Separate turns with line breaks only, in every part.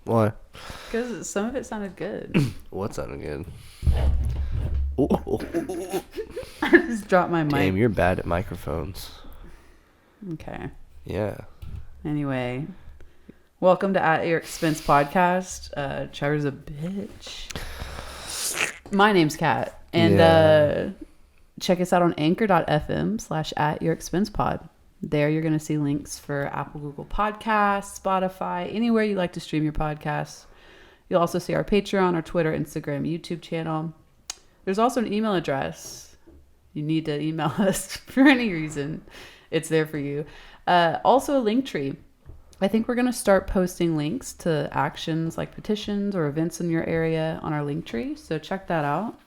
Why?
Because some of it sounded good.
What sounded good? Oh,
I just dropped my mic.
damn, you're bad at microphones.
Okay.
Yeah.
Anyway, welcome to At Your Expense podcast. Trevor's a bitch. My name's Kat. And check us out on anchor.fm/at your expense pod. There you're going to see links for Apple, Google Podcasts, Spotify, anywhere you like to stream your podcasts. You'll also see our Patreon, our Twitter, Instagram, YouTube channel. There's also an email address. You need to email us for any reason. It's there for you. Also a link tree. I think we're going to start posting links to actions like petitions or events in your area on our link tree. So check that out.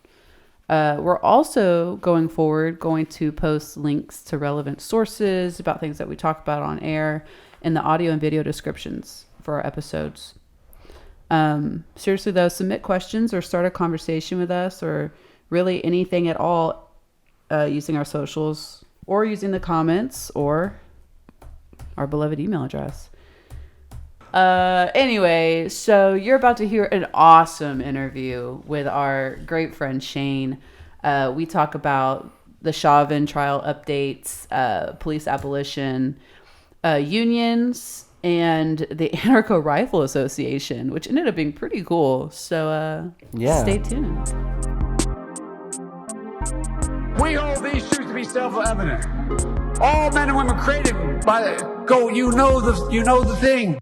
We're also going to post links to relevant sources about things that we talk about on air in the audio and video descriptions for our episodes. Seriously though, submit questions or start a conversation with us or really anything at all using our socials or using the comments or our beloved email address. Anyway, so you're about to hear an awesome interview with our great friend Shane. We talk about the Chauvin trial updates, police abolition, unions, and the Anarcho Rifle Association, which ended up being pretty cool. So stay tuned.
We hold these truths to be self-evident. All men and women created by go. You know the thing.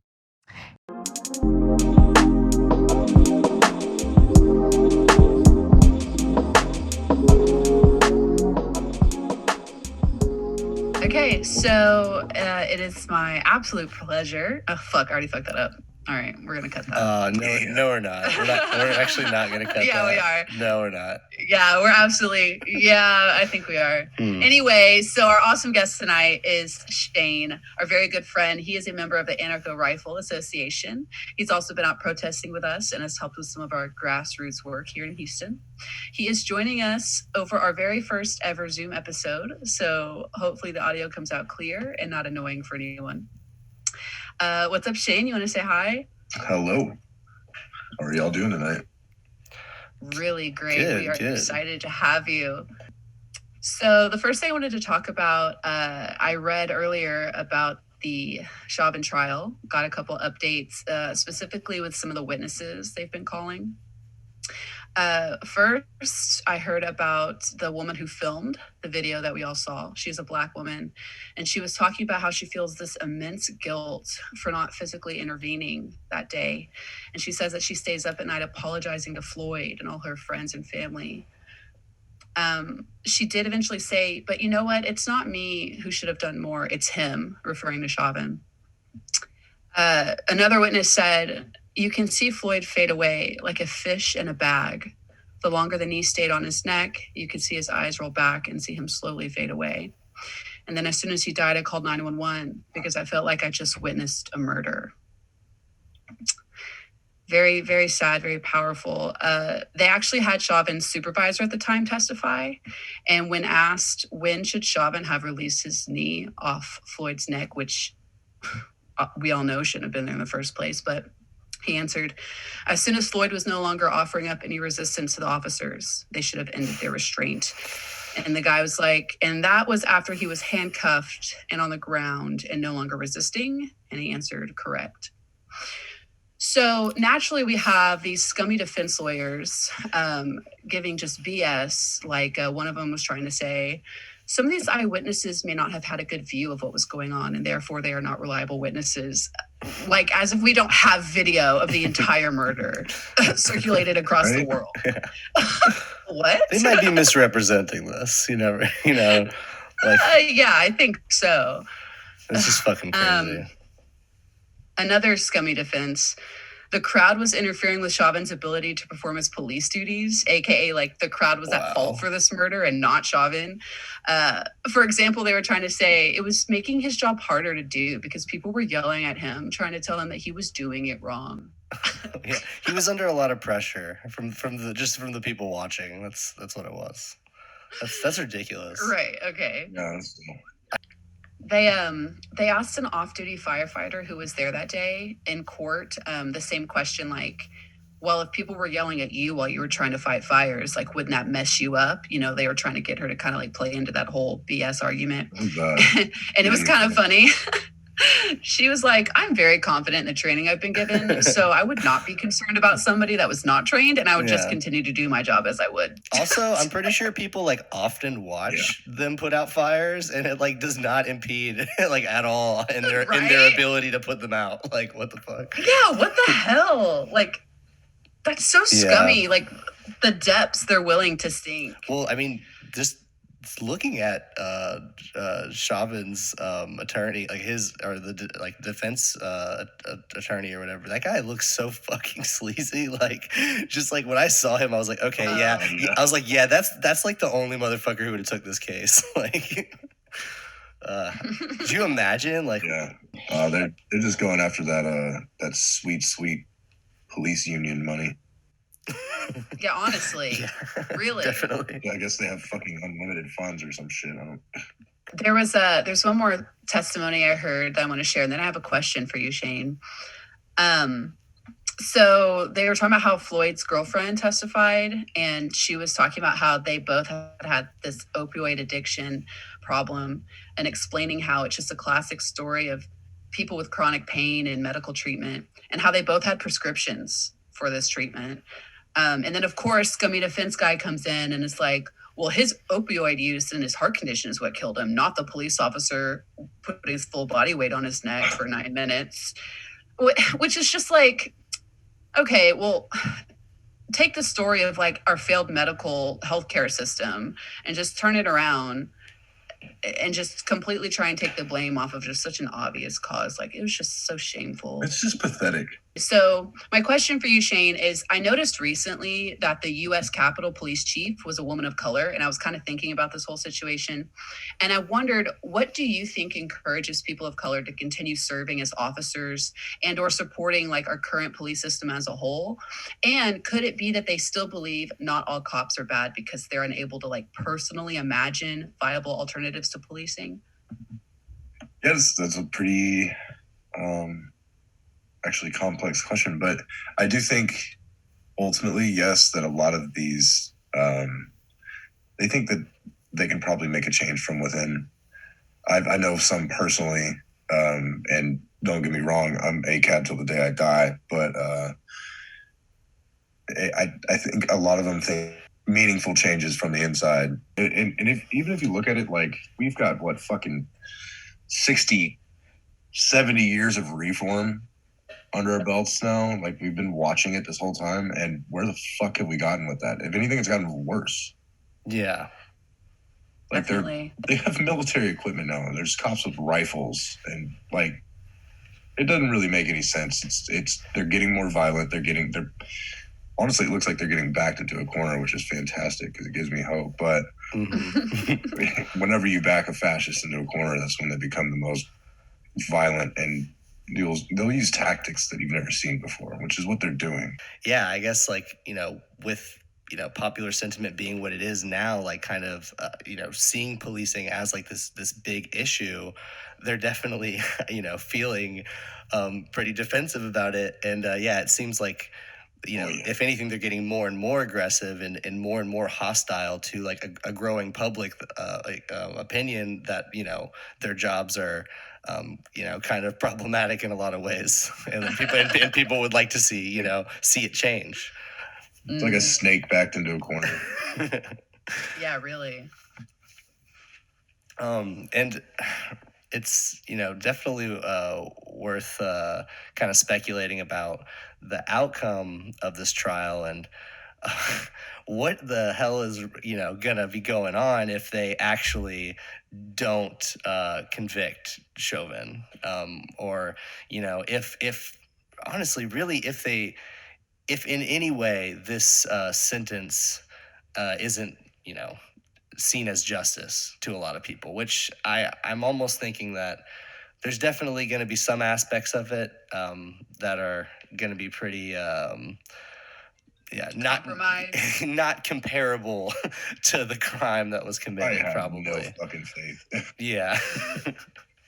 Okay, so it is my absolute pleasure. Oh, fuck, I already fucked that up. All right, we're going to cut that.
No, we're not. We're actually not going to cut that.
Yeah, we are.
No, we're not.
Yeah, we're absolutely. Yeah, I think we are. Anyway, so our awesome guest tonight is Shane, our very good friend. He is a member of the Anarcho Rifle Association. He's also been out protesting with us and has helped with some of our grassroots work here in Houston. He is joining us over our very first ever Zoom episode, so hopefully the audio comes out clear and not annoying for anyone. What's up, Shane? You want to say hi?
Hello. How are y'all doing tonight?
Really great. We are excited to have you. So the first thing I wanted to talk about, I read earlier about the Chauvin trial, got a couple updates, specifically with some of the witnesses they've been calling. First, I heard about the woman who filmed the video that we all saw. She's a Black woman, and she was talking about how she feels this immense guilt for not physically intervening that day. And she says that she stays up at night apologizing to Floyd and all her friends and family. She did eventually say, but you know what? It's not me who should have done more. It's him, referring to Chauvin. Another witness said, you can see Floyd fade away like a fish in a bag. The longer the knee stayed on his neck, you could see his eyes roll back and see him slowly fade away. And then as soon as he died, I called 911 because I felt like I just witnessed a murder. Very, very sad, very powerful. They actually had Chauvin's supervisor at the time testify. And when asked, when should Chauvin have released his knee off Floyd's neck, which we all know shouldn't have been there in the first place, but he answered, as soon as Floyd was no longer offering up any resistance to the officers, they should have ended their restraint. And the guy was like, and that was after he was handcuffed and on the ground and no longer resisting. And he answered, correct. So naturally, we have these scummy defense lawyers giving just BS. Like one of them was trying to say, some of these eyewitnesses may not have had a good view of what was going on, and therefore they are not reliable witnesses. Like as if we don't have video of the entire murder circulated across the world.
Yeah.
What?
They might be misrepresenting this. Like
yeah, I think so.
It's just fucking crazy.
Another scummy defense. The crowd was interfering with Chauvin's ability to perform his police duties, aka like the crowd was at fault for this murder and not Chauvin. For example, they were trying to say it was making his job harder to do because people were yelling at him, trying to tell him that he was doing it wrong.
Yeah, he was under a lot of pressure from the people watching. That's what it was. That's ridiculous.
Right. Okay.
Yeah,
They asked an off-duty firefighter who was there that day in court the same question, like, well, if people were yelling at you while you were trying to fight fires, like, wouldn't that mess you up? You know, they were trying to get her to kind of like play into that whole BS argument.
Oh, God.
And it was kind of funny. She was like, I'm very confident in the training I've been given, so I would not be concerned about somebody that was not trained, and I would just
Yeah.
continue to do my job as I would.
Also, I'm pretty sure people like often watch them put out fires, and it like does not impede like at all in their
Right?
ability to put them out. Like, what the fuck?
Yeah, what the hell? Like, that's so scummy. Like, the depths they're willing to sink.
Well, I mean, just looking at Chauvin's attorney, like his or the defense attorney or whatever, that guy looks so fucking sleazy. Like, just like when I saw him, I was like, okay, yeah. I was like, yeah, that's like the only motherfucker who would have took this case. Like, could you imagine? Like,
Yeah, they're just going after that sweet police union money.
Yeah, honestly. Really.
Definitely.
Yeah, I guess they have fucking unlimited funds or some shit. I don't.
There's one more testimony I heard that I want to share, and then I have a question for you, Shane. So they were talking about how Floyd's girlfriend testified, and she was talking about how they both had this opioid addiction problem, and explaining how it's just a classic story of people with chronic pain and medical treatment, and how they both had prescriptions for this treatment. And then, of course, scummy defense guy comes in and is like, well, his opioid use and his heart condition is what killed him, not the police officer putting his full body weight on his neck for 9 minutes, which is just like, okay, well, take the story of like our failed medical healthcare system and just turn it around and just completely try and take the blame off of just such an obvious cause. Like, it was just so shameful.
It's just pathetic.
So my question for you, Shane, is I noticed recently that the U.S. Capitol Police Chief was a woman of color, and I was kind of thinking about this whole situation. And I wondered, what do you think encourages people of color to continue serving as officers and or supporting like our current police system as a whole? And could it be that they still believe not all cops are bad because they're unable to like personally imagine viable alternatives to policing?
Yes, that's a pretty actually complex question, but I do think ultimately, yes, that a lot of these they think that they can probably make a change from within. I know some personally, and don't get me wrong, I'm ACAB till the day I die, but I think a lot of them think meaningful changes from the inside. And even if you look at it, like, we've got what, fucking 60, 70 years of reform under our belts now. Like, we've been watching it this whole time, and where the fuck have we gotten with that? If anything, it's gotten worse.
Yeah.
Like,
Definitely.
they have military equipment now, and there's cops with rifles, and like, it doesn't really make any sense. It's they're getting more violent. They're honestly, it looks like they're getting backed into a corner, which is fantastic because it gives me hope. But whenever you back a fascist into a corner, that's when they become the most violent, and they'll use tactics that you've never seen before, which is what they're doing.
Yeah, I guess, like, with popular sentiment being what it is now, like, kind of seeing policing as like this big issue, they're definitely feeling pretty defensive about it. And it seems like if anything, they're getting more and more aggressive and more hostile to like a growing public opinion that their jobs are kind of problematic in a lot of ways, and people would like to see it change.
It's like a snake backed into a corner.
Yeah, really.
And it's definitely worth kind of speculating about the outcome of this trial and what the hell is gonna be going on if they actually don't convict Chauvin, or if honestly, really, if in any way this sentence isn't seen as justice to a lot of people, which I'm almost thinking that there's definitely going to be some aspects of it that are going to be pretty not comparable to the crime that was committed.
I have
probably
no fucking faith.
Yeah.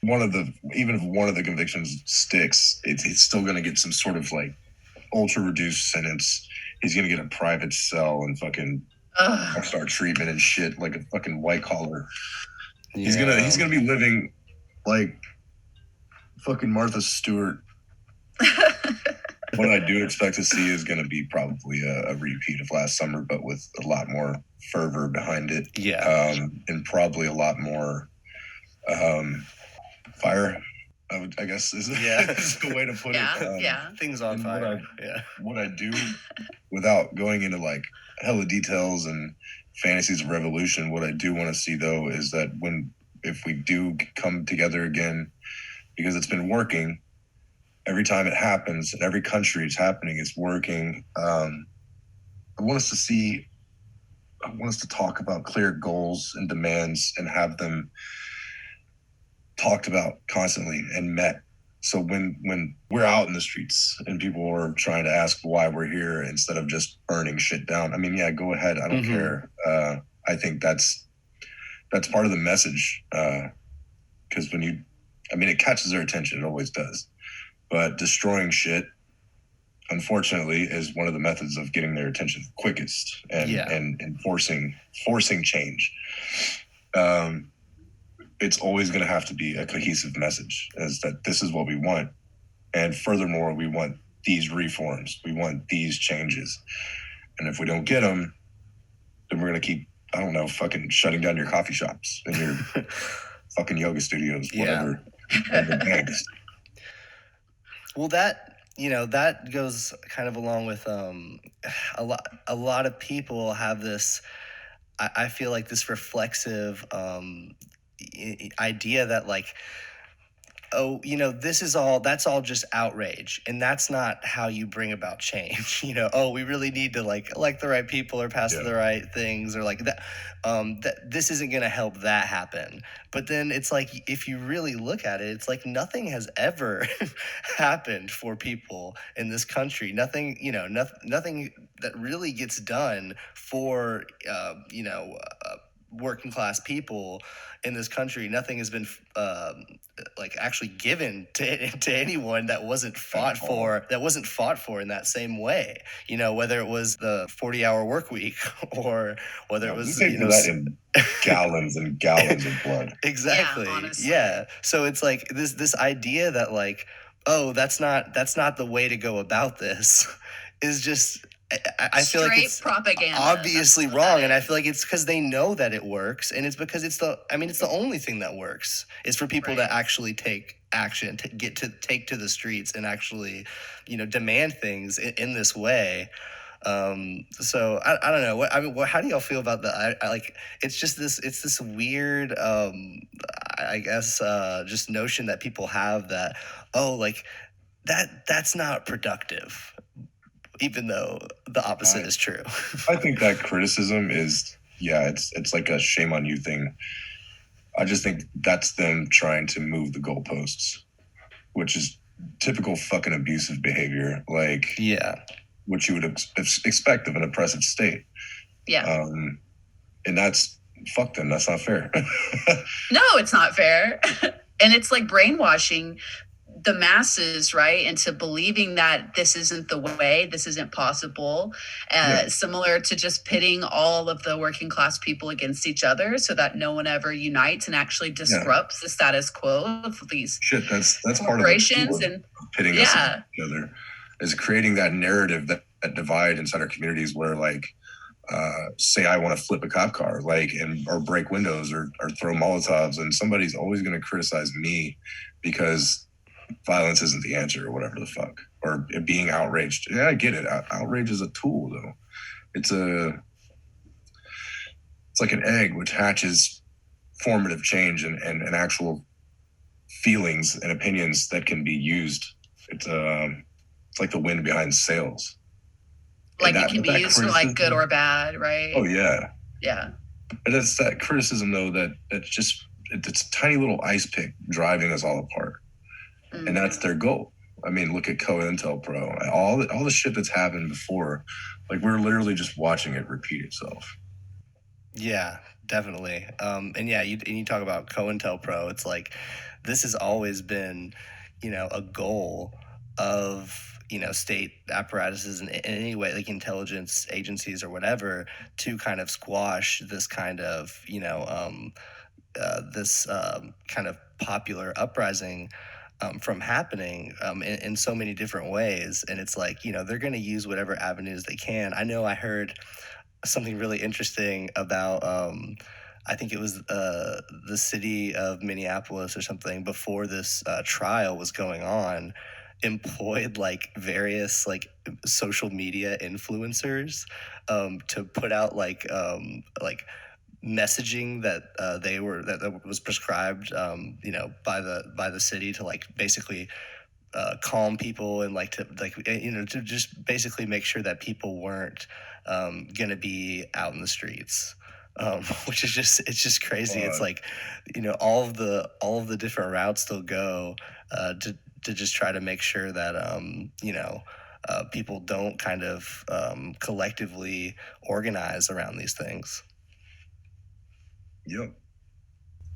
even if one of the convictions sticks, it's still going to get some sort of like ultra reduced sentence. He's going to get a private cell and fucking start treatment and shit like a fucking white collar. He's gonna be living like fucking Martha Stewart. What I do expect to see is going to be probably a repeat of last summer, but with a lot more fervor behind it.
Yeah.
And probably a lot more fire, I guess is the way to put it.
Things on fire.
What I do, without going into like hella details and fantasies of revolution, what I do want to see though is that if we do come together again, because it's been working every time it happens, in every country it's happening, it's working. I want us to talk about clear goals and demands and have them talked about constantly and met. So when we're out in the streets and people are trying to ask why we're here instead of just burning shit down, I mean, yeah, go ahead. I don't care. I think that's part of the message. Because it catches their attention. It always does. But destroying shit, unfortunately, is one of the methods of getting their attention quickest and forcing change. It's always going to have to be a cohesive message, is that this is what we want. And furthermore, we want these reforms. We want these changes. And if we don't get them, then we're going to keep, I don't know, fucking shutting down your coffee shops and your fucking yoga studios, whatever.
Well, that goes kind of along with a lot of people have this. I feel like this reflexive idea that like, oh, that's all just outrage, and that's not how you bring about change. Oh, we really need to like elect the right people or pass the right things or like that. That this isn't going to help that happen. But then it's like, if you really look at it, it's like nothing has ever happened for people in this country. Nothing that really gets done for working class people in this country. Nothing has been like actually given to anyone that wasn't fought for in that same way. Whether it was the 40-hour work week or whether it was
that in gallons and gallons of blood.
Exactly. Yeah. So it's like this idea that like, oh, that's not the way to go about this is just, I feel like it's
propaganda.
Obviously wrong, and I feel like it's because they know that it works, and it's because it's the only thing that works is for people to actually take action, to take to the streets and actually, demand things in this way. So I don't know. How do y'all feel about that? I like, it's just this weird, I guess, just notion that people have that, oh, like that's not productive, even though the opposite is true.
I think that criticism is, it's like a shame on you thing. I just think that's them trying to move the goalposts, which is typical fucking abusive behavior. Like, what you would expect of an oppressive state.
Yeah.
And that's, fuck them. That's not fair.
No, it's not fair. And it's like brainwashing the masses, right, into believing that this isn't the way, this isn't possible, similar to just pitting all of the working class people against each other so that no one ever unites and actually disrupts the status quo of these
that's
corporations.
Part of
and
pitting us against each other is creating that narrative, that divide inside our communities where like, say I want to flip a cop car, like, or break windows or throw Molotovs, and somebody's always going to criticize me because violence isn't the answer or whatever the fuck, or being outraged. Yeah, I get it. Outrage is a tool though. It's like an egg which hatches formative change and actual feelings and opinions that can be used. It's like the wind behind sails.
Like it can be used for like good or bad, right?
Oh yeah.
Yeah.
And it's that criticism though it's a tiny little ice pick driving us all apart. Mm-hmm. And that's their goal. I mean, look at COINTELPRO. All the shit that's happened before, like we're literally just watching it repeat itself.
Yeah, definitely. And yeah, you talk about COINTELPRO. It's like this has always been, a goal of state apparatuses in any way, like intelligence agencies or whatever, to kind of squash this kind of this kind of popular uprising from happening in so many different ways. And it's like, they're going to use whatever avenues they can. I know I heard something really interesting about I think it was the city of Minneapolis or something before this trial was going on employed like various like social media influencers to put out like messaging that that was prescribed by the city to like basically calm people and like to like to just basically make sure that people weren't gonna be out in the streets, which is just crazy. It's like all of the different routes they'll go to just try to make sure that people don't kind of collectively organize around these things.
Yep.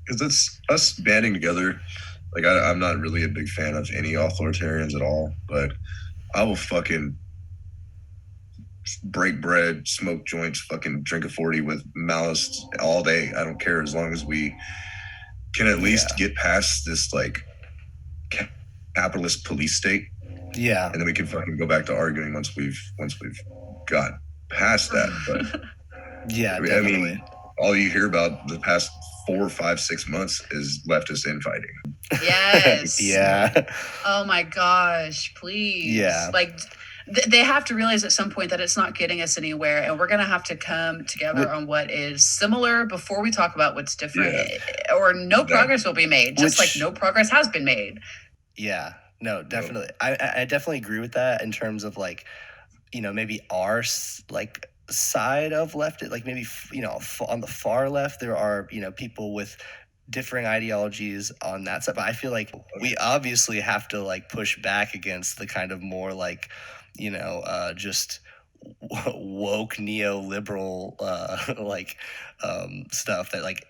Because it's us banding together. Like, I'm not really a big fan of any authoritarians at all, but I will fucking break bread, smoke joints, fucking drink a 40 with malice all day. I don't care, as long as we can at least get past this, like, capitalist police state.
Yeah.
And then we can fucking go back to arguing once we've got past that. But
yeah, definitely.
I mean, all you hear about the past 4, 5, 6 months is leftist infighting.
Yes.
Yeah.
Oh my gosh, please.
Yeah.
Like they have to realize at some point that it's not getting us anywhere, and we're going to have to come together on what is similar before we talk about what's different, or no progress will be made, just like no progress has been made.
Yeah, no, definitely. I definitely agree with that in terms of like, maybe our like side of left, like maybe, on the far left, there are, people with differing ideologies on that side. But I feel like we obviously have to like push back against the kind of more like, just woke neoliberal like stuff that like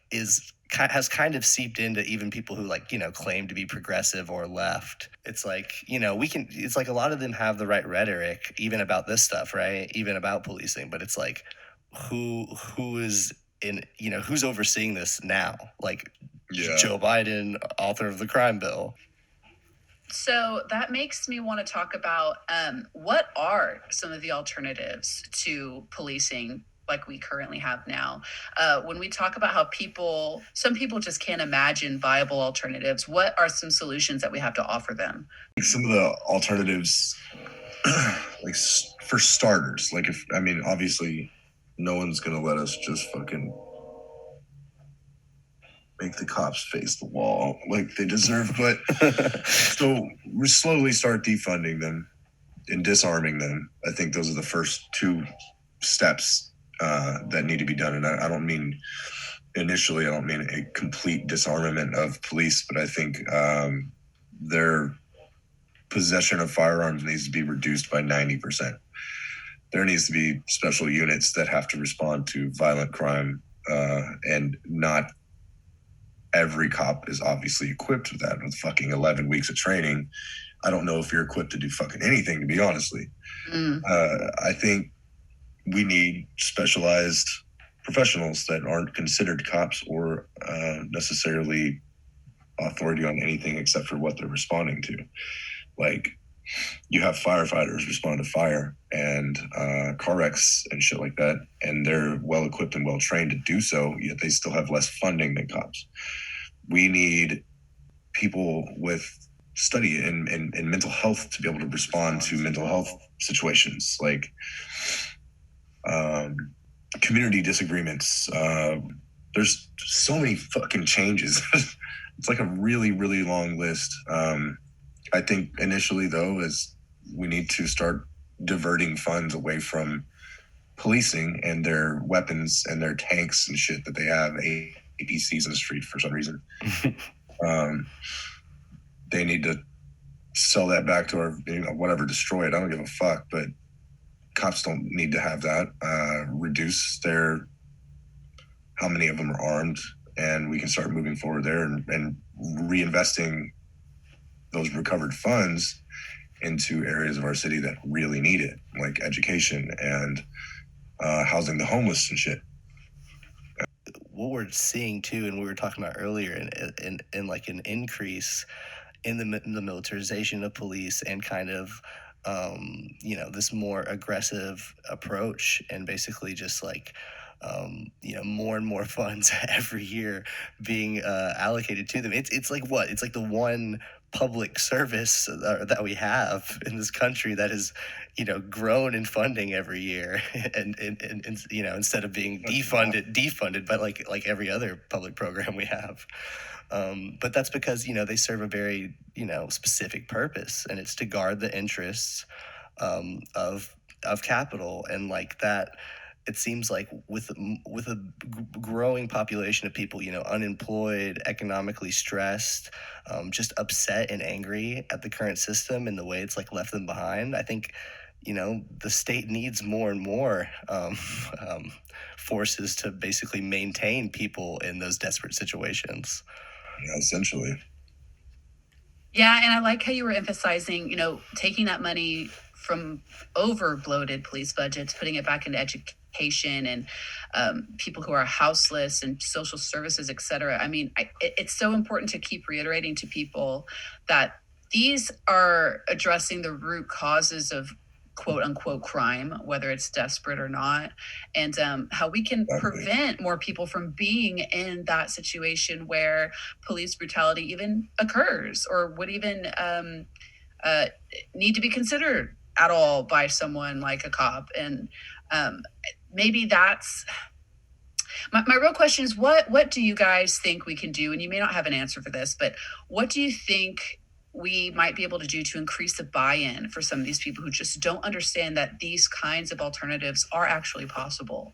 has kind of seeped into even people who like claim to be progressive or left. It's like it's like a lot of them have the right rhetoric even about this stuff, right? Even about policing, but it's like who is in who's overseeing this now? Like Joe Biden, author of the crime bill.
So that makes me want to talk about what are some of the alternatives to policing like we currently have now. When we talk about how some people just can't imagine viable alternatives, what are some solutions that we have to offer them?
Some of the alternatives, like for starters, like obviously no one's going to let us just fucking make the cops face the wall like they deserve, but so we slowly start defunding them and disarming them. I think those are the first 2 steps that need to be done. And I don't mean a complete disarmament of police, but I think their possession of firearms needs to be reduced by 90%. There needs to be special units that have to respond to violent crime, and not every cop is obviously equipped with that. With fucking 11 weeks of training, I don't know if you're equipped to do fucking anything, to be honestly. I think we need specialized professionals that aren't considered cops or necessarily authority on anything except for what they're responding to. Like, you have firefighters respond to fire and car wrecks and shit like that, and they're well equipped and well trained to do so, yet they still have less funding than cops. We need people with study in mental health to be able to respond to mental health situations, like community disagreements. There's so many fucking changes. It's like a really, really long list. I think initially, though, is we need to start diverting funds away from policing and their weapons and their tanks and shit that they have APCs in the street for some reason. They need to sell that back to our, whatever, destroy it. I don't give a fuck, but cops don't need to have that. Reduce their how many of them are armed, and we can start moving forward there and reinvesting those recovered funds into areas of our city that really need it, like education and housing the homeless and shit.
What we're seeing too, and we were talking about earlier, in like an increase in the militarization of police and kind of this more aggressive approach, and basically just like more and more funds every year being allocated to them. It's like what? It's like the one public service that we have in this country that is grown in funding every year, and instead of being defunded by like every other public program we have. But that's because they serve a very specific purpose, and it's to guard the interests of capital. And like that, it seems like with a growing population of people, unemployed, economically stressed, just upset and angry at the current system and the way it's like left them behind, I think the state needs more and more forces to basically maintain people in those desperate situations.
Yeah, essentially.
Yeah, and I like how you were emphasizing, taking that money from over bloated police budgets, putting it back into education and people who are houseless and social services, et cetera. I mean, it's so important to keep reiterating to people that these are addressing the root causes of quote unquote crime, whether it's desperate or not, and how we can prevent more people from being in that situation where police brutality even occurs or would even need to be considered at all by someone like a cop. And maybe that's my real question is what do you guys think we can do? And you may not have an answer for this, but what do you think we might be able to do to increase the buy-in for some of these people who just don't understand that these kinds of alternatives are actually possible?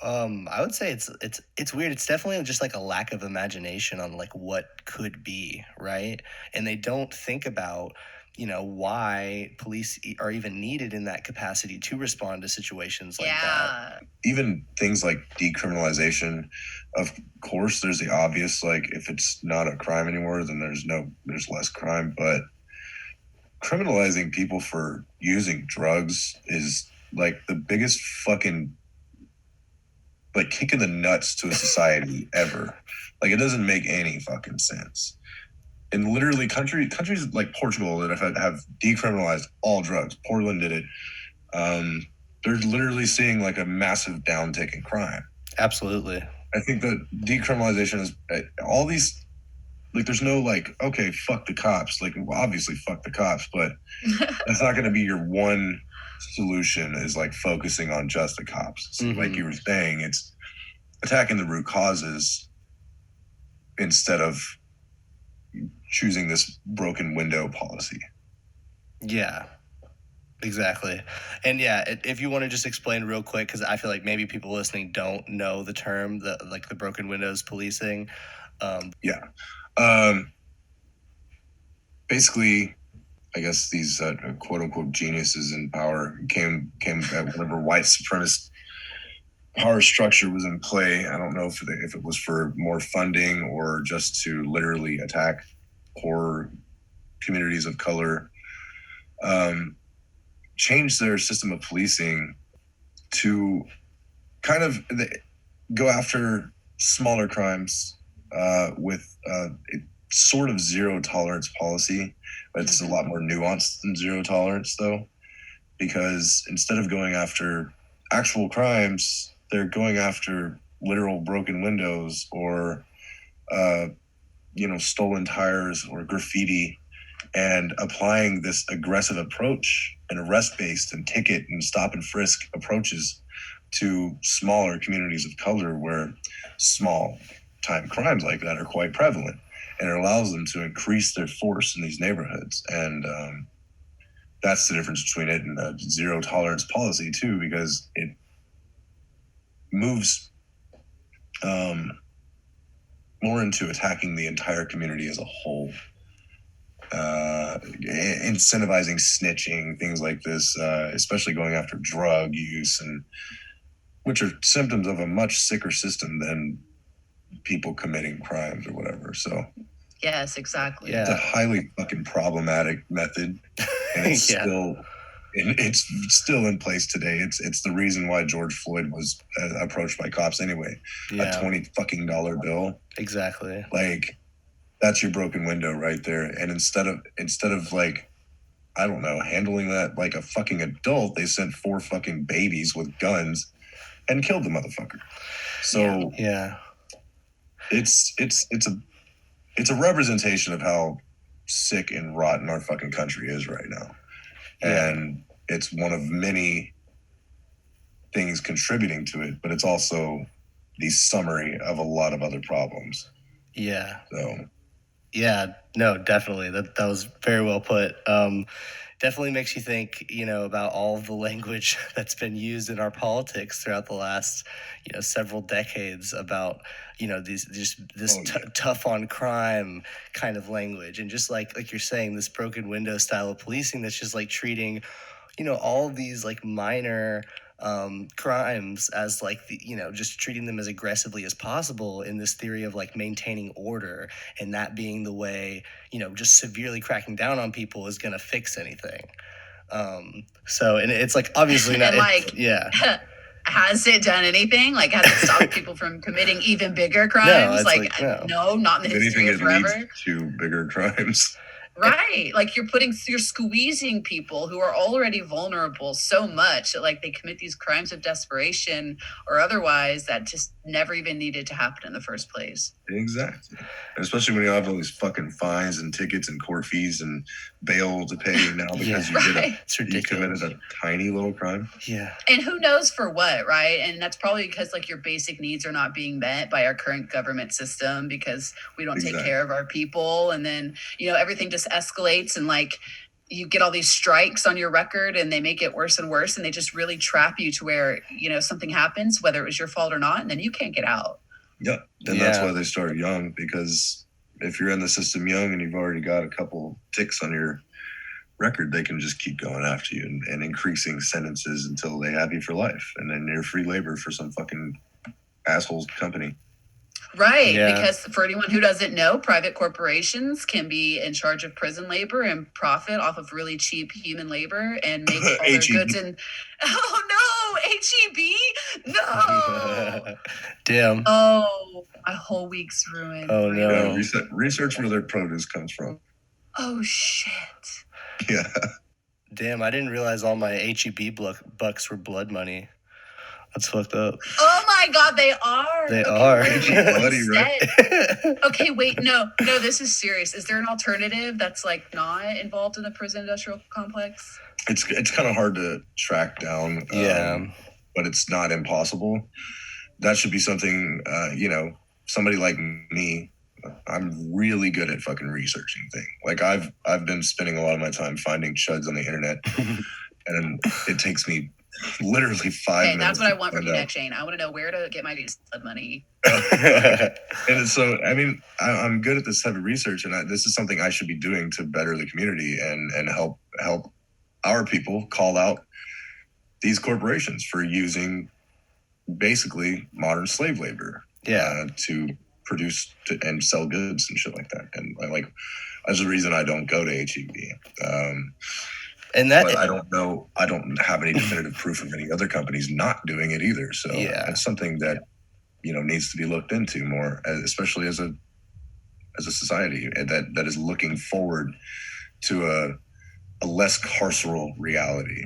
I would say it's weird. It's definitely just like a lack of imagination on like what could be, right? And they don't think about why police are even needed in that capacity to respond to situations like that.
Even things like decriminalization, of course, there's the obvious, like if it's not a crime anymore, then there's less crime. But criminalizing people for using drugs is like the biggest fucking like kick in the nuts to a society ever. Like it doesn't make any fucking sense. And literally countries like Portugal that have decriminalized all drugs. Portland did it. They're literally seeing like a massive downtick in crime.
Absolutely.
I think that decriminalization is all these, like there's no like, okay, fuck the cops. Like well, obviously fuck the cops, but that's not going to be your one solution is like focusing on just the cops. So like you were saying, it's attacking the root causes instead of choosing this broken window policy.
Yeah, exactly. And yeah, if you want to just explain real quick, because I feel like maybe people listening don't know the term, the broken windows policing.
Basically, I guess these quote unquote geniuses in power came at whatever white supremacist power structure was in play. I don't know if it was for more funding or just to literally attack poor communities of color. Change their system of policing to kind of go after smaller crimes with sort of zero tolerance policy, but it's a lot more nuanced than zero tolerance though, because instead of going after actual crimes, they're going after literal broken windows or stolen tires or graffiti, and applying this aggressive approach and arrest-based and ticket and stop and frisk approaches to smaller communities of color where small time crimes like that are quite prevalent, and it allows them to increase their force in these neighborhoods. And that's the difference between it and a zero tolerance policy too, because it moves more into attacking the entire community as a whole, incentivizing snitching, things like this, especially going after drug use and which are symptoms of a much sicker system than people committing crimes or whatever. So
Yes, exactly.
it's a
Yeah.
highly fucking problematic method, and it's
Yeah.
still in place today. It's the reason why George Floyd was approached by cops anyway.
Yeah.
A $20 bill,
Exactly.
like that's your broken window right there. And instead of like, I don't know, handling that like a fucking adult, they sent 4 fucking babies with guns and killed the motherfucker. So
Yeah.
it's a representation of how sick and rotten our fucking country is right now.
Yeah.
And it's one of many things contributing to it, but it's also the summary of a lot of other problems.
Yeah.
So
Yeah, no, definitely. That was very well put. Definitely makes you think, about all of the language that's been used in our politics throughout the last, several decades about, this tough on crime kind of language, and just like you're saying, this broken window style of policing that's just like treating, all of these like minor crimes as like just treating them as aggressively as possible in this theory of like maintaining order, and that being the way, just severely cracking down on people is going to fix anything. So, and it's like obviously not.
And like,
yeah.
Has it done anything? Like, has it stopped people from committing even bigger crimes?
it's
no, not in the history of forever.
Leads to bigger crimes.
Right. Like you're squeezing people who are already vulnerable so much that like they commit these crimes of desperation or otherwise that just never even needed to happen in the first place.
Exactly. And especially when you have all these fucking fines and tickets and court fees and bail to pay now because you committed a tiny little crime.
Yeah.
And who knows for what, right? And that's probably because like your basic needs are not being met by our current government system because we don't take care of our people. And then, everything just escalates and like you get all these strikes on your record and they make it worse and worse. And they just really trap you to where, something happens, whether it was your fault or not. And then you can't get out.
Yeah. And that's why they start young, because if you're in the system young and you've already got a couple ticks on your record, they can just keep going after you and increasing sentences until they have you for life. And then you're free labor for some fucking asshole's company.
Right. Yeah. Because for anyone who doesn't know, private corporations can be in charge of prison labor and profit off of really cheap human labor and make all their goods in. Oh no, HEB? No.
Damn.
Oh, my whole week's ruined.
Oh no.
Yeah, research where their produce comes from.
Oh shit.
Yeah.
Damn, I didn't realize all my HEB bucks were blood money. That's fucked up.
Oh my god, they are.
They are.
Bloody, right?
Okay, wait, no, this is serious. Is there an alternative that's like not involved in the prison industrial complex?
It's kind of hard to track down. But it's not impossible. That should be something, somebody like me, I'm really good at fucking researching things. Like I've been spending a lot of my time finding chuds on the internet, and it takes me literally 5 minutes.
That's what I want from you next, Shane. I want to know where to get my blood money.
And so, I mean, I'm good at this type of research, and this is something I should be doing to better the community and help our people call out these corporations for using basically modern slave labor to produce and sell goods and shit like that. And like, that's the reason I don't go to HEB. But I don't know. I don't have any definitive proof of any other companies not doing it either. So it's something that needs to be looked into more, especially as a society that is looking forward to a less carceral reality,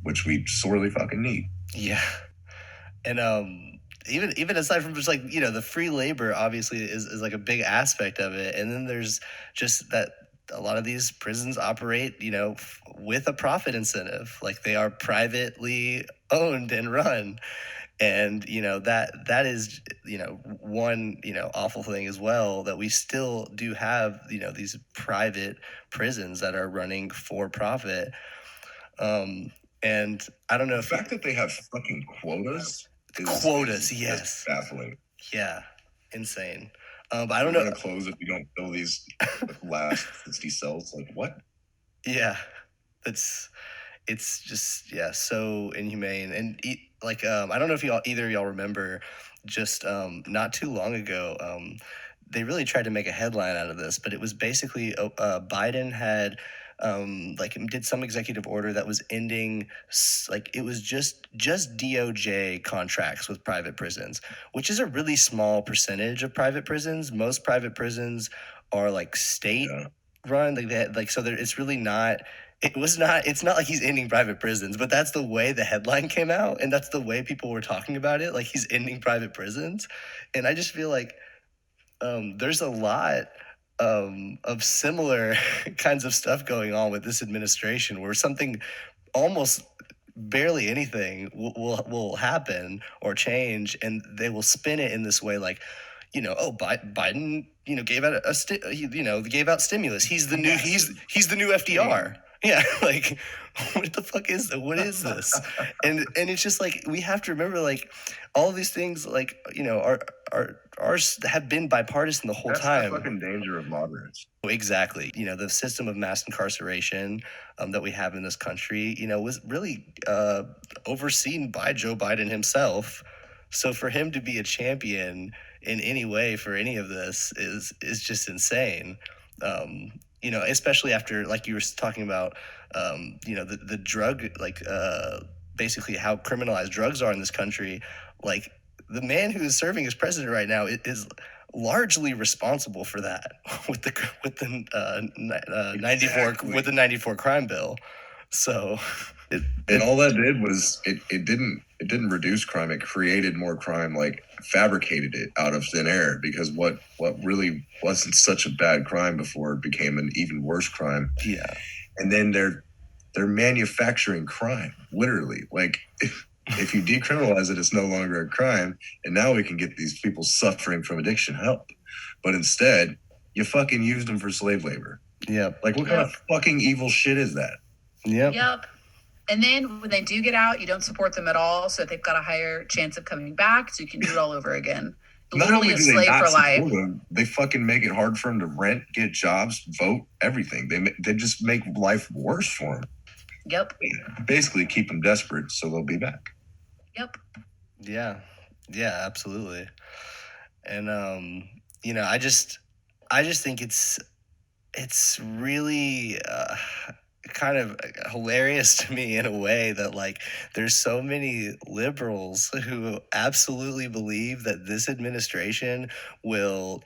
which we sorely fucking need.
Yeah, and even aside from just like the free labor obviously is like a big aspect of it, and then there's just that. A lot of these prisons operate, with a profit incentive. Like they are privately owned and run. And, that is, one, awful thing as well, that we still do have, these private prisons that are running for profit. And I don't know
the fact that they have fucking quotas.
Yes.
Baffling.
Yeah. Insane. But I don't know.
We're going to close if we don't fill these last 60 cells. Like what?
Yeah, it's it's just so inhumane. And I don't know if either of y'all remember, just not too long ago, they really tried to make a headline out of this, but it was basically Biden had did some executive order that was ending it was just DOJ contracts with private prisons, which is a really small percentage of private prisons. Most private prisons are like state run, like that, like so there it's really not it's not like he's ending private prisons, but that's the way the headline came out, and that's the way people were talking about it, like he's ending private prisons. And I just feel like there's a lot of similar kinds of stuff going on with this administration, where something almost barely anything will happen or change, and they will spin it in this way, like, Biden, gave out gave out stimulus. He's the new FDR. Yeah, like, what is this? And it's just like, we have to remember, like, all of these things, like, are have been bipartisan the whole time.
That's the fucking danger of moderates.
Exactly. The system of mass incarceration that we have in this country, was really overseen by Joe Biden himself. So for him to be a champion in any way for any of this is just insane. Especially after, like you were talking about, the drug, basically how criminalized drugs are in this country. Like, the man who is serving as president right now is largely responsible for that with the 94 crime bill. So
and all that did was it didn't reduce crime. It created more crime, like fabricated it out of thin air, because what really wasn't such a bad crime before it became an even worse crime.
Yeah.
And then they're manufacturing crime, literally. Like, if you decriminalize it, it's no longer a crime, and now we can get these people suffering from addiction help. But instead, you fucking used them for slave labor.
Yeah.
Like, what kind of fucking evil shit is that?
Yep. And then when they do get out, you don't support them at all, so they've got a higher chance of coming back, so you can do it all over again. Literally a slave for life.
They fucking make it hard for them to rent, get jobs, vote, everything. They just make life worse for them.
Yep.
They basically keep them desperate so they'll be back.
Yep.
Yeah, absolutely. And I just think it's really kind of hilarious to me, in a way, that, like, there's so many liberals who absolutely believe that this administration will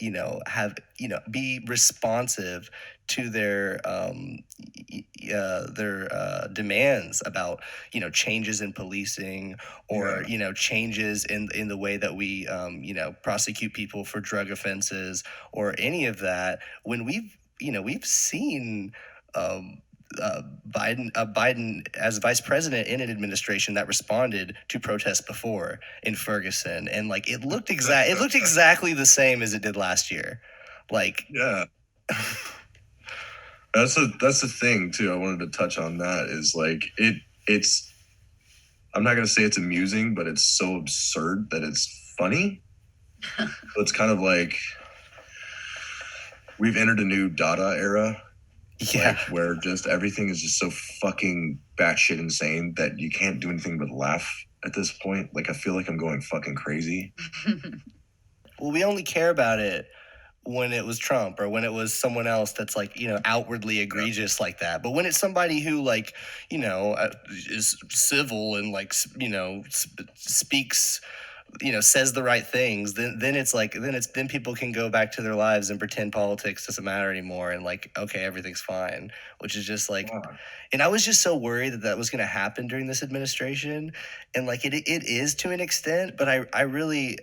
be responsive to their demands about changes in policing, or changes in the way that we prosecute people for drug offenses, or any of that, when we've seen Biden as vice president in an administration that responded to protests before in Ferguson, and, like, it looked exactly the same as it did last year. Like,
yeah. That's the thing too. I wanted to touch on that, is like it's I'm not gonna say it's amusing, but it's so absurd that it's funny. So it's kind of like we've entered a new Dada era.
Yeah.
Like, where just everything is just so fucking batshit insane that you can't do anything but laugh at this point. Like, I feel like I'm going fucking crazy.
Well, we only care about it when it was Trump, or when it was someone else that's, like, outwardly egregious like that. But when it's somebody who, like, is civil and, like, speaks, says the right things, then it's like, then people can go back to their lives and pretend politics doesn't matter anymore, and, like, okay, everything's fine, which is just like, and I was just so worried that was going to happen during this administration, and, like, it is to an extent, but I really,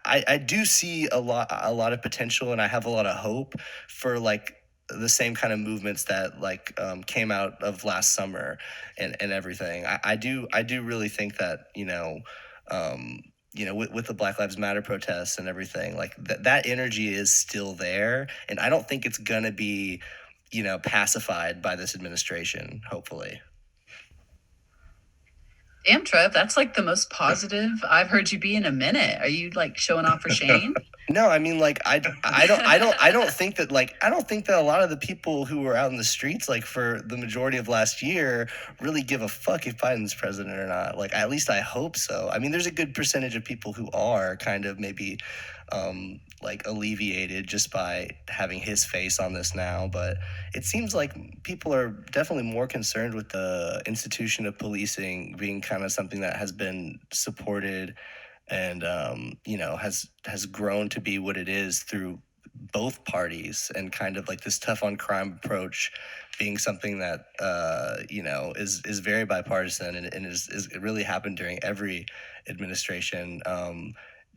I do see a lot of potential, and I have a lot of hope for, like, the same kind of movements that, like, came out of last summer and everything. I do really think that, with the Black Lives Matter protests and everything, like, that energy is still there, and I don't think it's gonna be, pacified by this administration, hopefully.
Damn, Trev, that's, like, the most positive I've heard you be in a minute. Are you, like, showing off for Shane?
No, I mean, like, I don't think that, like, I don't think that a lot of the people who were out in the streets, like, for the majority of last year really give a fuck if Biden's president or not. Like, at least I hope so. I mean, there's a good percentage of people who are kind of maybe, like, alleviated just by having his face on this now. But it seems like people are definitely more concerned with the institution of policing being kind of something that has been supported and has grown to be what it is through both parties, and kind of like this tough on crime approach being something that is very bipartisan, and is it really happened during every administration.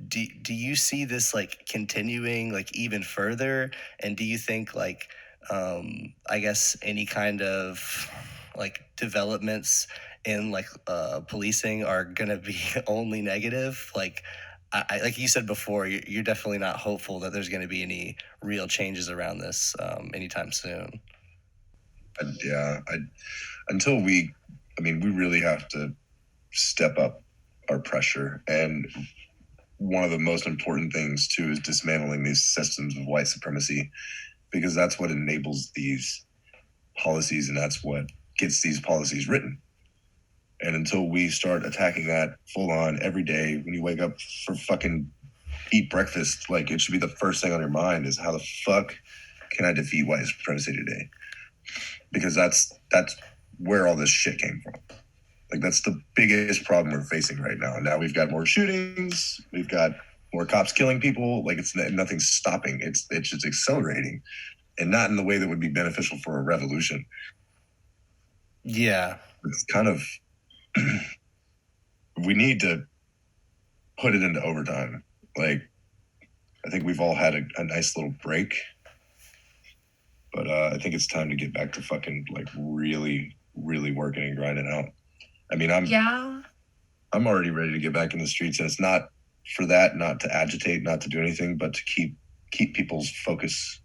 Do you see this like continuing like even further, and do you think like I guess any kind of like developments in like policing are gonna be only negative? Like like you said before, you're definitely not hopeful that there's going to be any real changes around this anytime soon.
Until I mean, we really have to step up our pressure. And one of the most important things too is dismantling these systems of white supremacy, because that's what enables these policies, and that's what gets these policies written. And until we start attacking that full on every day, when you wake up for fucking eat breakfast, like it should be the first thing on your mind is how the fuck can I defeat white supremacy today? Because that's where all this shit came from. Like that's the biggest problem we're facing right now. And now we've got more shootings, we've got more cops killing people. Like it's nothing's stopping. It's just accelerating, and not in the way that would be beneficial for a revolution.
Yeah,
it's kind of we need to put it into overtime. Like I think we've all had a nice little break, but I think it's time to get back to fucking like really, really working and grinding out. I mean, I'm already ready to get back in the streets, and it's not for that, not to agitate, not to do anything, but to keep people's focus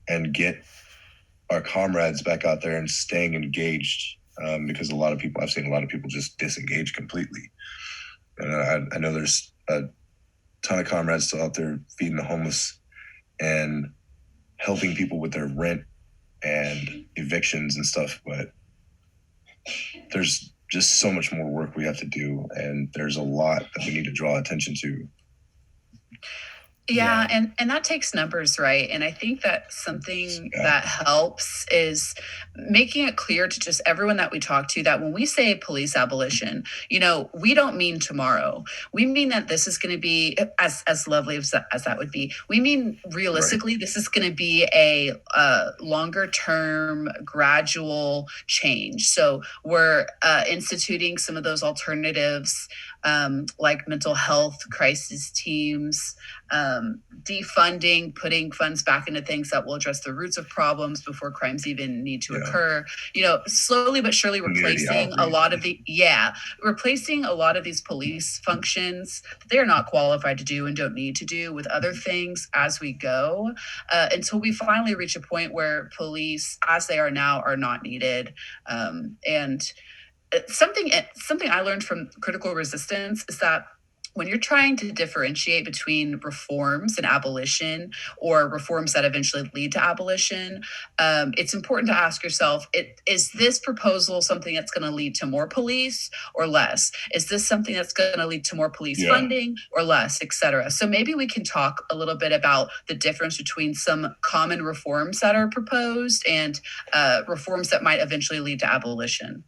and get our comrades back out there and staying engaged. Because I've seen a lot of people just disengage completely. And I know there's a ton of comrades still out there feeding the homeless and helping people with their rent and evictions and stuff, but there's just so much more work we have to do, and there's a lot that we need to draw attention to.
Yeah, and that takes numbers, right? And I think that something that helps is making it clear to just everyone that we talk to that when we say police abolition, we don't mean tomorrow. We mean that this is going to be as lovely as that would be. We mean realistically, This is going to be a longer term, gradual change. So we're instituting some of those alternatives, like mental health crisis teams, defunding, putting funds back into things that will address the roots of problems before crimes even need to occur. Slowly but surely replacing a lot of these police functions that they are not qualified to do and don't need to do with other things as we go, until we finally reach a point where police, as they are now, are not needed. And something I learned from critical resistance is that when you're trying to differentiate between reforms and abolition, or reforms that eventually lead to abolition, it's important to ask yourself, is this proposal something that's going to lead to more police or less? Is this something that's going to lead to more police funding or less, et cetera? So maybe we can talk a little bit about the difference between some common reforms that are proposed and reforms that might eventually lead to abolition.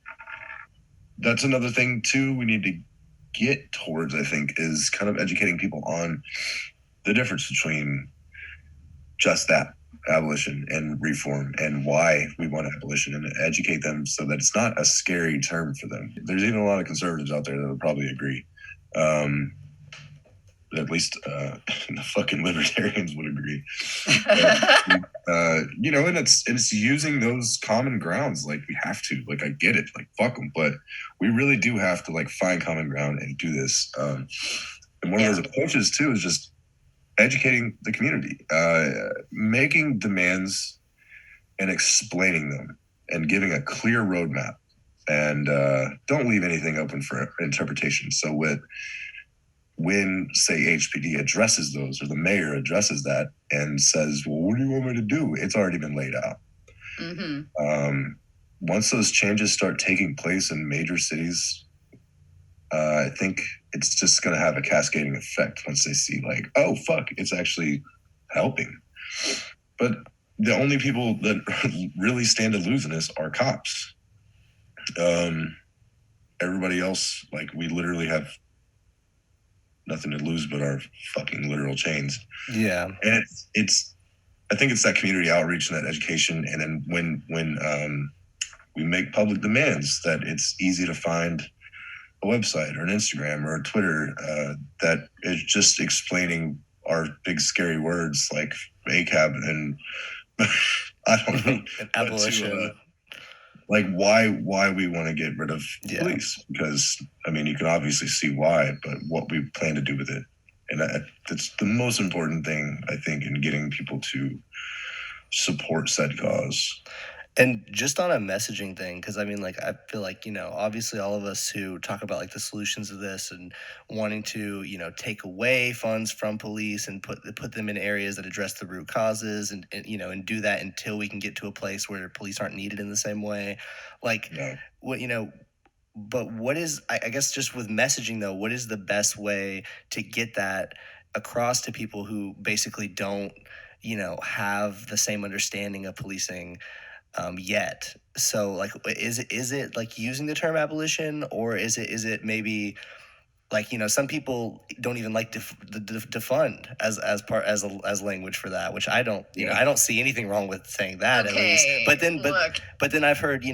That's another thing too we need to get towards, I think, is kind of educating people on the difference between just that, abolition and reform, and why we want abolition, and educate them so that it's not a scary term for them. There's even a lot of conservatives out there that would probably agree. At least the fucking libertarians would agree. And it's using those common grounds. Like we have to. Like I get it. Like fuck them, but we really do have to like find common ground and do this. And one of those approaches too is just educating the community, making demands and explaining them, and giving a clear roadmap, and don't leave anything open for interpretation. So with when, say, HPD addresses those, or the mayor addresses that and says, well, what do you want me to do? It's already been laid out. Once those changes start taking place in major cities, I think it's just going to have a cascading effect once they see, like, oh, fuck, it's actually helping. But the only people that really stand to lose in this are cops. Everybody else, like, we literally have nothing to lose but our fucking literal chains.
Yeah.
And I think it's that community outreach and that education. And then when we make public demands that it's easy to find a website or an Instagram or a Twitter that is just explaining our big scary words like ACAB and I don't know.
And abolition.
Like why we want to get rid of police, because I mean you can obviously see why, but what we plan to do with it, and that's the most important thing I think in getting people to support said cause.
And just on a messaging thing, because I mean, like, I feel like, obviously all of us who talk about like the solutions of this and wanting to, take away funds from police and put them in areas that address the root causes and do that until we can get to a place where police aren't needed in the same way. Like, what, but what is, I guess just with messaging though, what is the best way to get that across to people who basically don't, have the same understanding of policing yet? So like, is it like using the term abolition, or is it maybe like, some people don't even like defund as language for that, which I don't, I don't see anything wrong with saying that, at least. But then I've heard,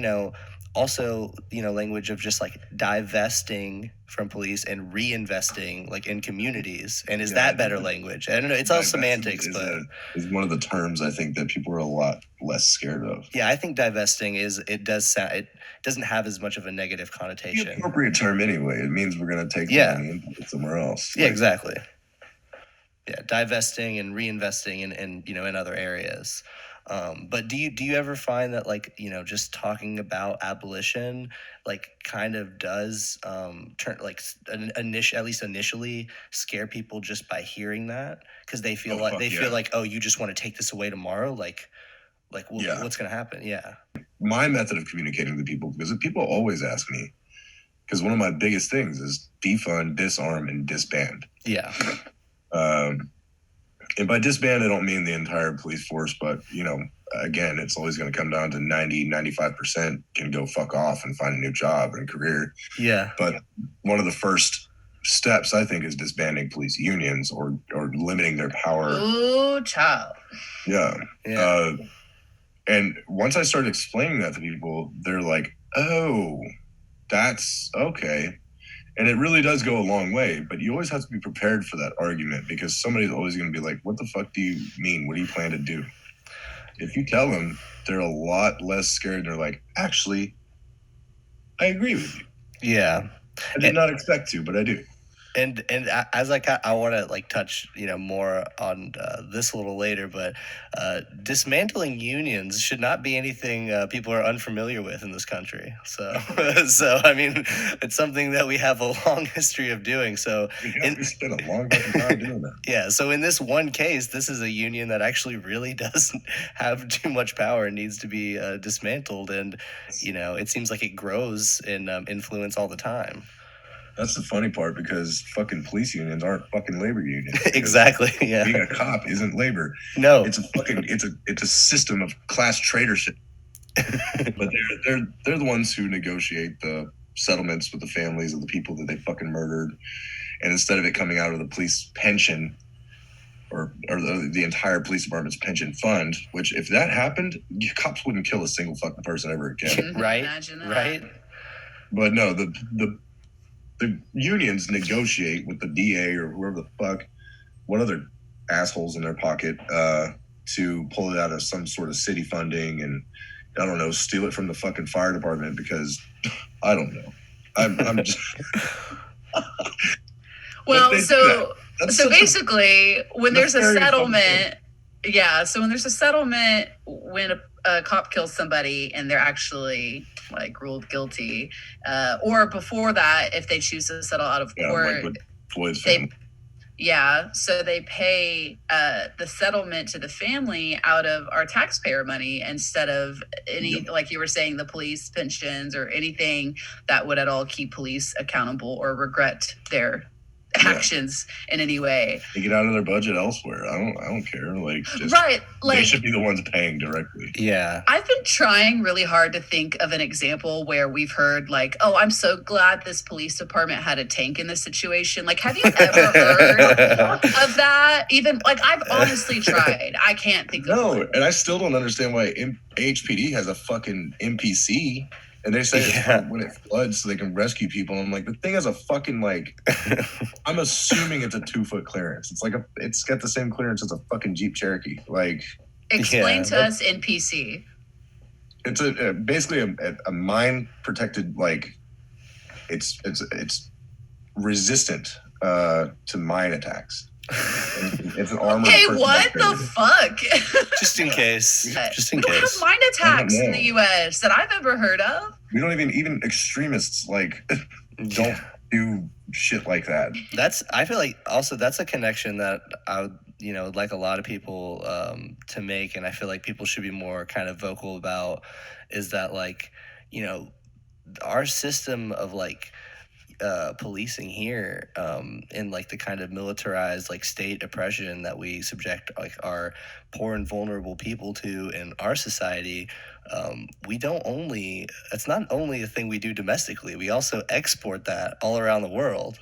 also, language of just like divesting from police and reinvesting like in communities. And is that better language? I don't know. It's all semantics, but
is one of the terms I think that people are a lot less scared of.
Yeah, I think divesting it doesn't have as much of a negative connotation.
The appropriate term anyway. It means we're going to take money and put it somewhere else.
Yeah, exactly. Yeah, divesting and reinvesting in other areas. But do you ever find that, like, just talking about abolition, like, kind of does turn like at least initially scare people just by hearing that, because they feel feel like, oh, you just want to take this away tomorrow, like what's gonna happen? Yeah.
My method of communicating to people, because people always ask me, because one of my biggest things is defund, disarm, and disband.
Yeah.
And by disband, I don't mean the entire police force, but, again, it's always going to come down to 95% can go fuck off and find a new job and career.
Yeah.
But one of the first steps, I think, is disbanding police unions or limiting their power.
Ooh, child.
Yeah. And once I started explaining that to people, they're like, oh, that's okay. And it really does go a long way, but you always have to be prepared for that argument, because somebody's always going to be like, what the fuck do you mean? What do you plan to do? If you tell them, they're a lot less scared. They're like, actually, I agree with you.
Yeah.
I did not expect to, but I do.
And as I want to like touch more on this a little later, but dismantling unions should not be anything people are unfamiliar with in this country. So I mean, it's something that we have a long history of doing. So
we spent a long time doing that.
Yeah. So in this one case, this is a union that actually really doesn't have too much power and needs to be dismantled. And it seems like it grows in influence all the time.
That's the funny part, because fucking police unions aren't fucking labor unions.
Exactly. Yeah.
Being a cop isn't labor.
No.
It's a system of class tradership. But they're the ones who negotiate the settlements with the families of the people that they fucking murdered. And instead of it coming out of the police pension or the entire police department's pension fund, which if that happened, cops wouldn't kill a single fucking person ever again.
Right.
Right.
But no, the unions negotiate with the DA or whoever the fuck, what other assholes in their pocket, to pull it out of some sort of city funding and, I don't know, steal it from the fucking fire department, because I don't know. I'm just.
Well, so basically, when there's a settlement, so when there's a settlement, when a cop kills somebody and they're actually like ruled guilty, or before that, if they choose to settle out of court,
Floyd's
They
family.
Yeah, so they pay the settlement to the family out of our taxpayer money instead of any, like you were saying, the police pensions or anything that would at all keep police accountable or regret their actions in any way.
They get out of their budget elsewhere. I don't care. Like, just,
right, like
they should be the ones paying directly.
Yeah.
I've been trying really hard to think of an example where we've heard like, oh, I'm so glad this police department had a tank in this situation. Like, have you ever heard of that? Even like, I've honestly tried. I can't think of one.
And I still don't understand why HPD has a fucking MPC. And they say it's when it floods so they can rescue people. And I'm like, the thing has a fucking, like, I'm assuming it's a 2-foot clearance. It's like it's got the same clearance as a fucking Jeep Cherokee. Like,
explain to us NPC.
It's basically a mine protected, like, it's resistant to mine attacks. It's an armored.
Hey, what the fuck?
Just in case. Just in
we don't
case.
have mine attacks in the U.S. that I've ever heard of.
We don't even extremists like don't do shit like that.
I feel like also that's a connection that I would, like a lot of people to make, and I feel like people should be more kind of vocal about, is that, like, our system of, like, policing here, in, like, the kind of militarized, like, state oppression that we subject, like, our poor and vulnerable people to in our society. It's not only a thing we do domestically, we also export that all around the world.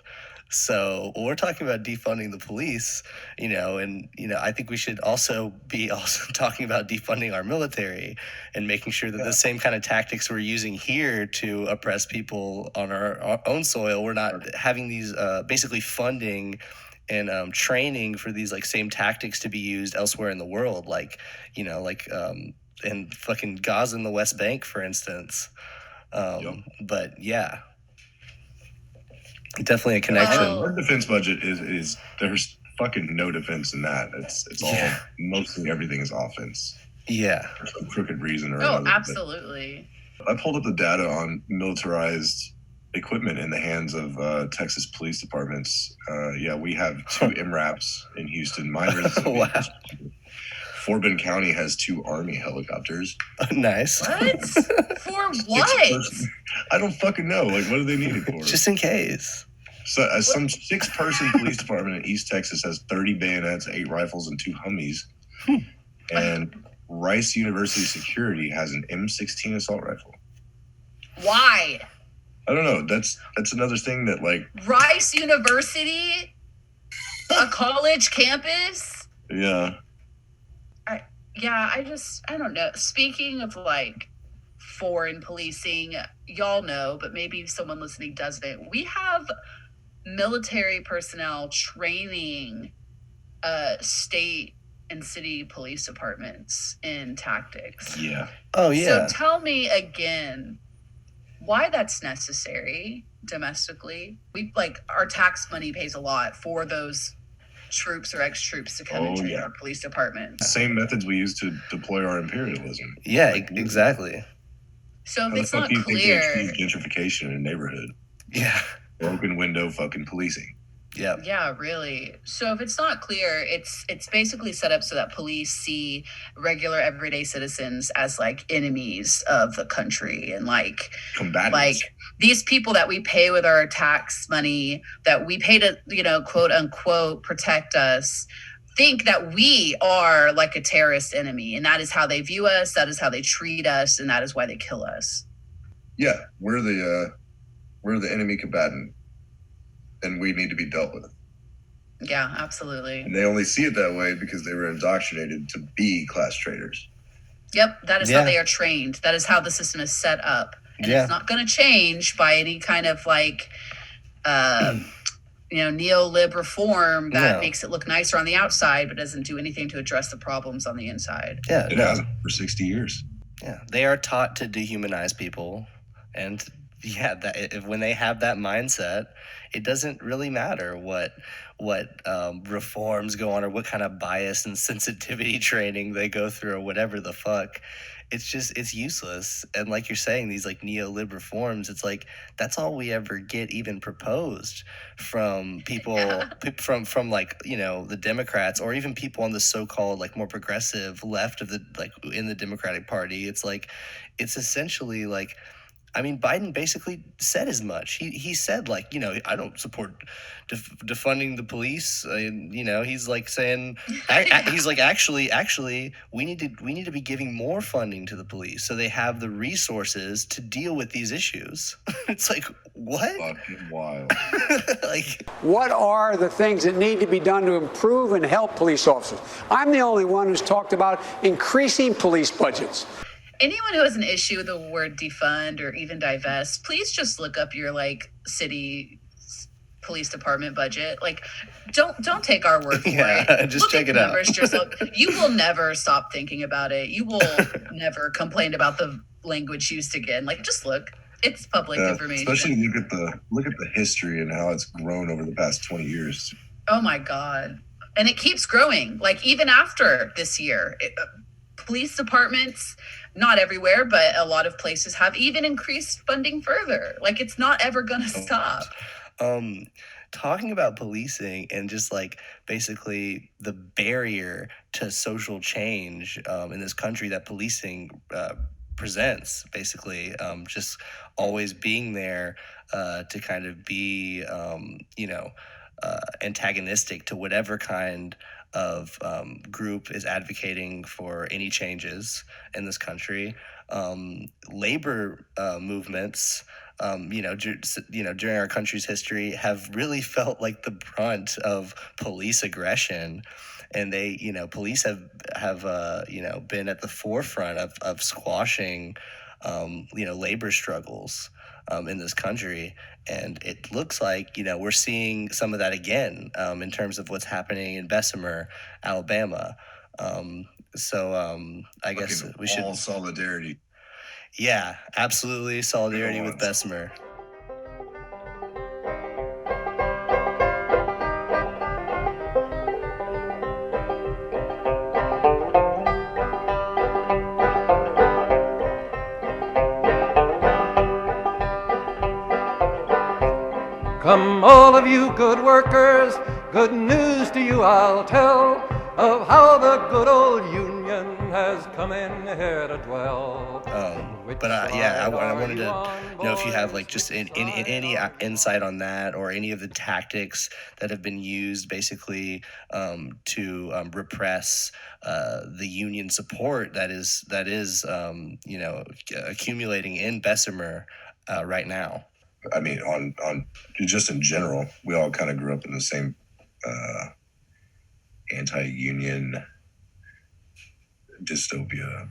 So when we're talking about defunding the police, I think we should also be talking about defunding our military and making sure that the same kind of tactics we're using here to oppress people on our own soil, we're not having these basically funding and training for these, like, same tactics to be used elsewhere in the world, like in fucking Gaza and the West Bank, for instance. But yeah. Definitely a connection.
Our defense budget is there's fucking no defense in that. It's all mostly everything is offense.
Yeah.
For some crooked reason or
another.
Oh,
absolutely.
I pulled up the data on militarized equipment in the hands of Texas police departments. We have 2 MRAPs in Houston. Mine is
wow.
Fort Bend County has 2 Army helicopters.
Nice.
What? For what?
I don't fucking know. Like, what do they need it for?
Just in case.
So, some 6-person police department in East Texas has 30 bayonets, 8 rifles, and 2 Humvees. And Rice University Security has an M16 assault rifle.
Why?
I don't know. That's another thing that, like,
Rice University, a college campus.
Yeah.
I don't know. Speaking of, like, foreign policing, y'all know, but maybe someone listening doesn't. We have military personnel training state and city police departments in tactics.
Yeah.
Oh, yeah.
So tell me again why that's necessary domestically. Our tax money pays a lot for those troops or ex-troops to come into our police department.
Same methods we use to deploy our imperialism.
Yeah, exactly.
So if it's not clear,
gentrification in a neighborhood.
Yeah.
Broken window fucking policing.
Yeah.
Yeah, really. So if it's not clear, it's basically set up so that police see regular everyday citizens as, like, enemies of the country and, like,
combatants.
Like, these people that we pay with our tax money, that we pay to, quote unquote, protect us, think that we are like a terrorist enemy, and that is how they view us, that is how they treat us, and that is why they kill us.
Yeah, we're the enemy combatant, and we need to be dealt with.
Yeah, absolutely.
And they only see it that way because they were indoctrinated to be class traitors.
Yep, that is how they are trained. That is how the system is set up. And it's not going to change by any kind of, like, neo-lib reform that makes it look nicer on the outside, but doesn't do anything to address the problems on the inside.
Yeah, it hasn't for 60 years.
Yeah, they are taught to dehumanize people and yeah, when they have that mindset, it doesn't really matter what reforms go on or what kind of bias and sensitivity training they go through or whatever the fuck. It's useless. And like you're saying, these like neolib reforms, it's like that's all we ever get even proposed from people from like, you know, the Democrats or even people on the so-called like more progressive left of the like in the Democratic Party. It's like it's essentially like, I mean, Biden basically said as much. He said, like, you know, I don't support defunding the police. You know, he's like saying, he's like, actually, we need to be giving more funding to the police so they have the resources to deal with these issues. It's like, what?
Fucking wild.
Like,
What are the things that need to be done to improve and help police officers? I'm the only one who's talked about increasing police budgets.
Anyone who has an issue with the word defund or even divest, please just look up your like city police department budget. Like, don't take our word for it.
Just
Look
check
at
it
the
out.
numbers yourself. You will never stop thinking about it. You will never complain about the language used again. Like, just look. It's public information.
Especially look at the history and how it's grown over the past 20 years.
Oh my God. And it keeps growing. Like, even after this year, police departments, not everywhere, but a lot of places have even increased funding further. Like, it's not ever going to stop.
Talking about policing and just like basically the barrier to social change in this country that policing presents, basically just always being there to kind of be, you know, antagonistic to whatever kind of group is advocating for any changes in this country. Labor movements, you know, during our country's history, have really felt like the brunt of police aggression, and they, you know, police have you know, been at the forefront of squashing, you know, labor struggles in this country. And it looks like, you know, we're seeing some of that again in terms of what's happening in Bessemer, Alabama. I guess we should
all solidarity.
Yeah, absolutely. Solidarity with Bessemer.
Come all of you good workers, good news to you I'll tell of how the good old Union has come in here to dwell.
Yeah, I wanted to know if you have like just any insight on that or any of the tactics that have been used basically to repress the union support that is you know, accumulating in Bessemer right now.
I mean, on just in general, we all kind of grew up in the same anti-union dystopia.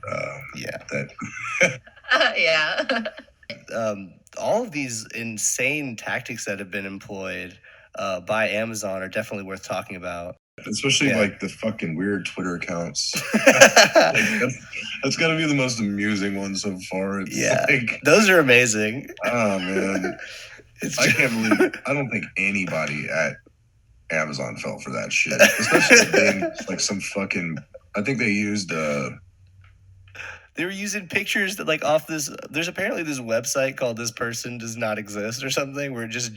All of these insane tactics that have been employed by Amazon are definitely worth talking about.
Especially like the fucking weird Twitter accounts. That's got to be the most amusing one so far. It's like,
those are amazing.
Oh man, I don't think anybody at Amazon fell for that shit. Especially being like some fucking. I think they used.
They were using pictures that like off this. There's apparently this website called "This Person Does Not Exist" or something, where it just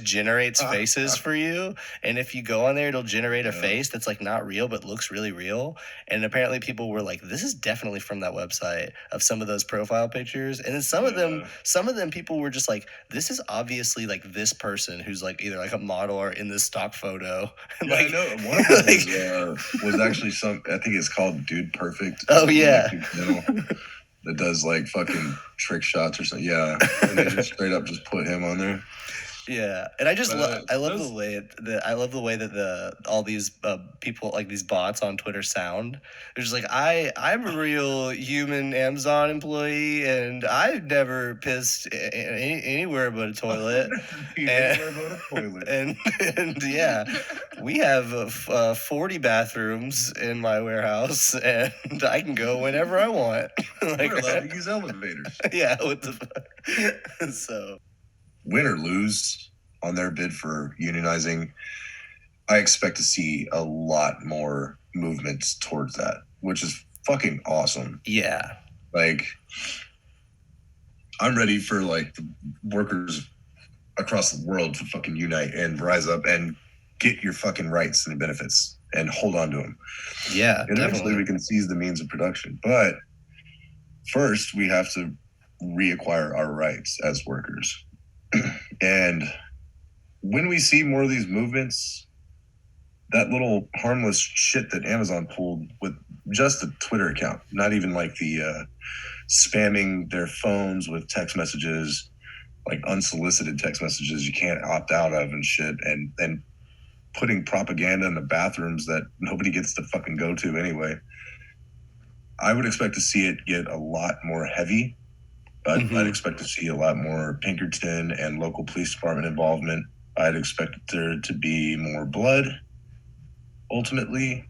generates faces for you, and if you go on there, it'll generate a face that's like not real but looks really real. And apparently, people were like, "This is definitely from that website." Of some of those profile pictures, and then some of them, people were just like, "This is obviously like this person who's like either like a model or in this stock photo." And
I know one of them was actually some. I think it's called Dude Perfect.
Oh yeah.
That does like fucking trick shots or something. Yeah. And they just straight up just put him on there.
Yeah, and I just
But
I love the
those,
way that the all these people like these bots on Twitter sound. They're just like I'm a real human Amazon employee and I've never pissed anywhere but a toilet. And,
anywhere but a toilet.
and yeah, we have 40 bathrooms in my warehouse and I can go whenever I want. Like,
We're allowed to use elevators.
yeah, what the fuck? So.
Win or lose on their bid for unionizing, I expect to see a lot more movements towards that, which is fucking awesome.
Yeah.
Like, I'm ready for like the workers across the world to fucking unite and rise up and get your fucking rights and benefits and hold on to them.
Yeah,
And eventually
definitely.
we can seize the means of production. But first, we have to reacquire our rights as workers. And when we see more of these movements, that little harmless shit that Amazon pulled with just a Twitter account, not even like the spamming their phones with text messages, like unsolicited text messages you can't opt out of and shit, and putting propaganda in the bathrooms that nobody gets to fucking go to anyway. I would expect to see it get a lot more heavy. I'd expect to see a lot more Pinkerton and local police department involvement. I'd expect there to be more blood, ultimately.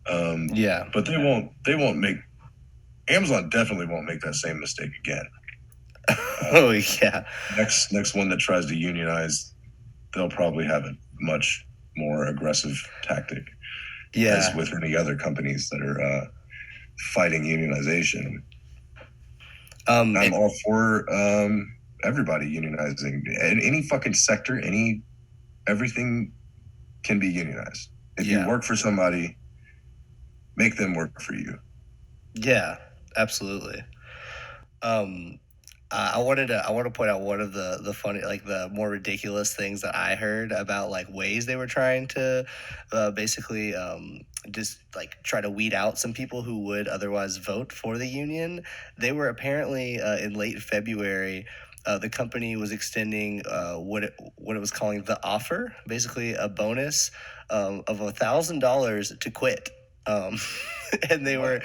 Yeah.
But they won't make, Amazon definitely won't make that same mistake again.
Oh yeah.
Next one that tries to unionize, they'll probably have a much more aggressive tactic.
Yeah.
As with any other companies that are fighting unionization. I'm all for everybody unionizing. In any fucking sector, everything can be unionized. If you work for somebody, make them work for you.
Yeah, absolutely. I wanted to point out one of the funny, like the more ridiculous things that I heard about like ways they were trying to basically just like try to weed out some people who would otherwise vote for the union. They were apparently in late February. The company was extending what it was calling the offer, basically a bonus of $1,000 to quit. And they were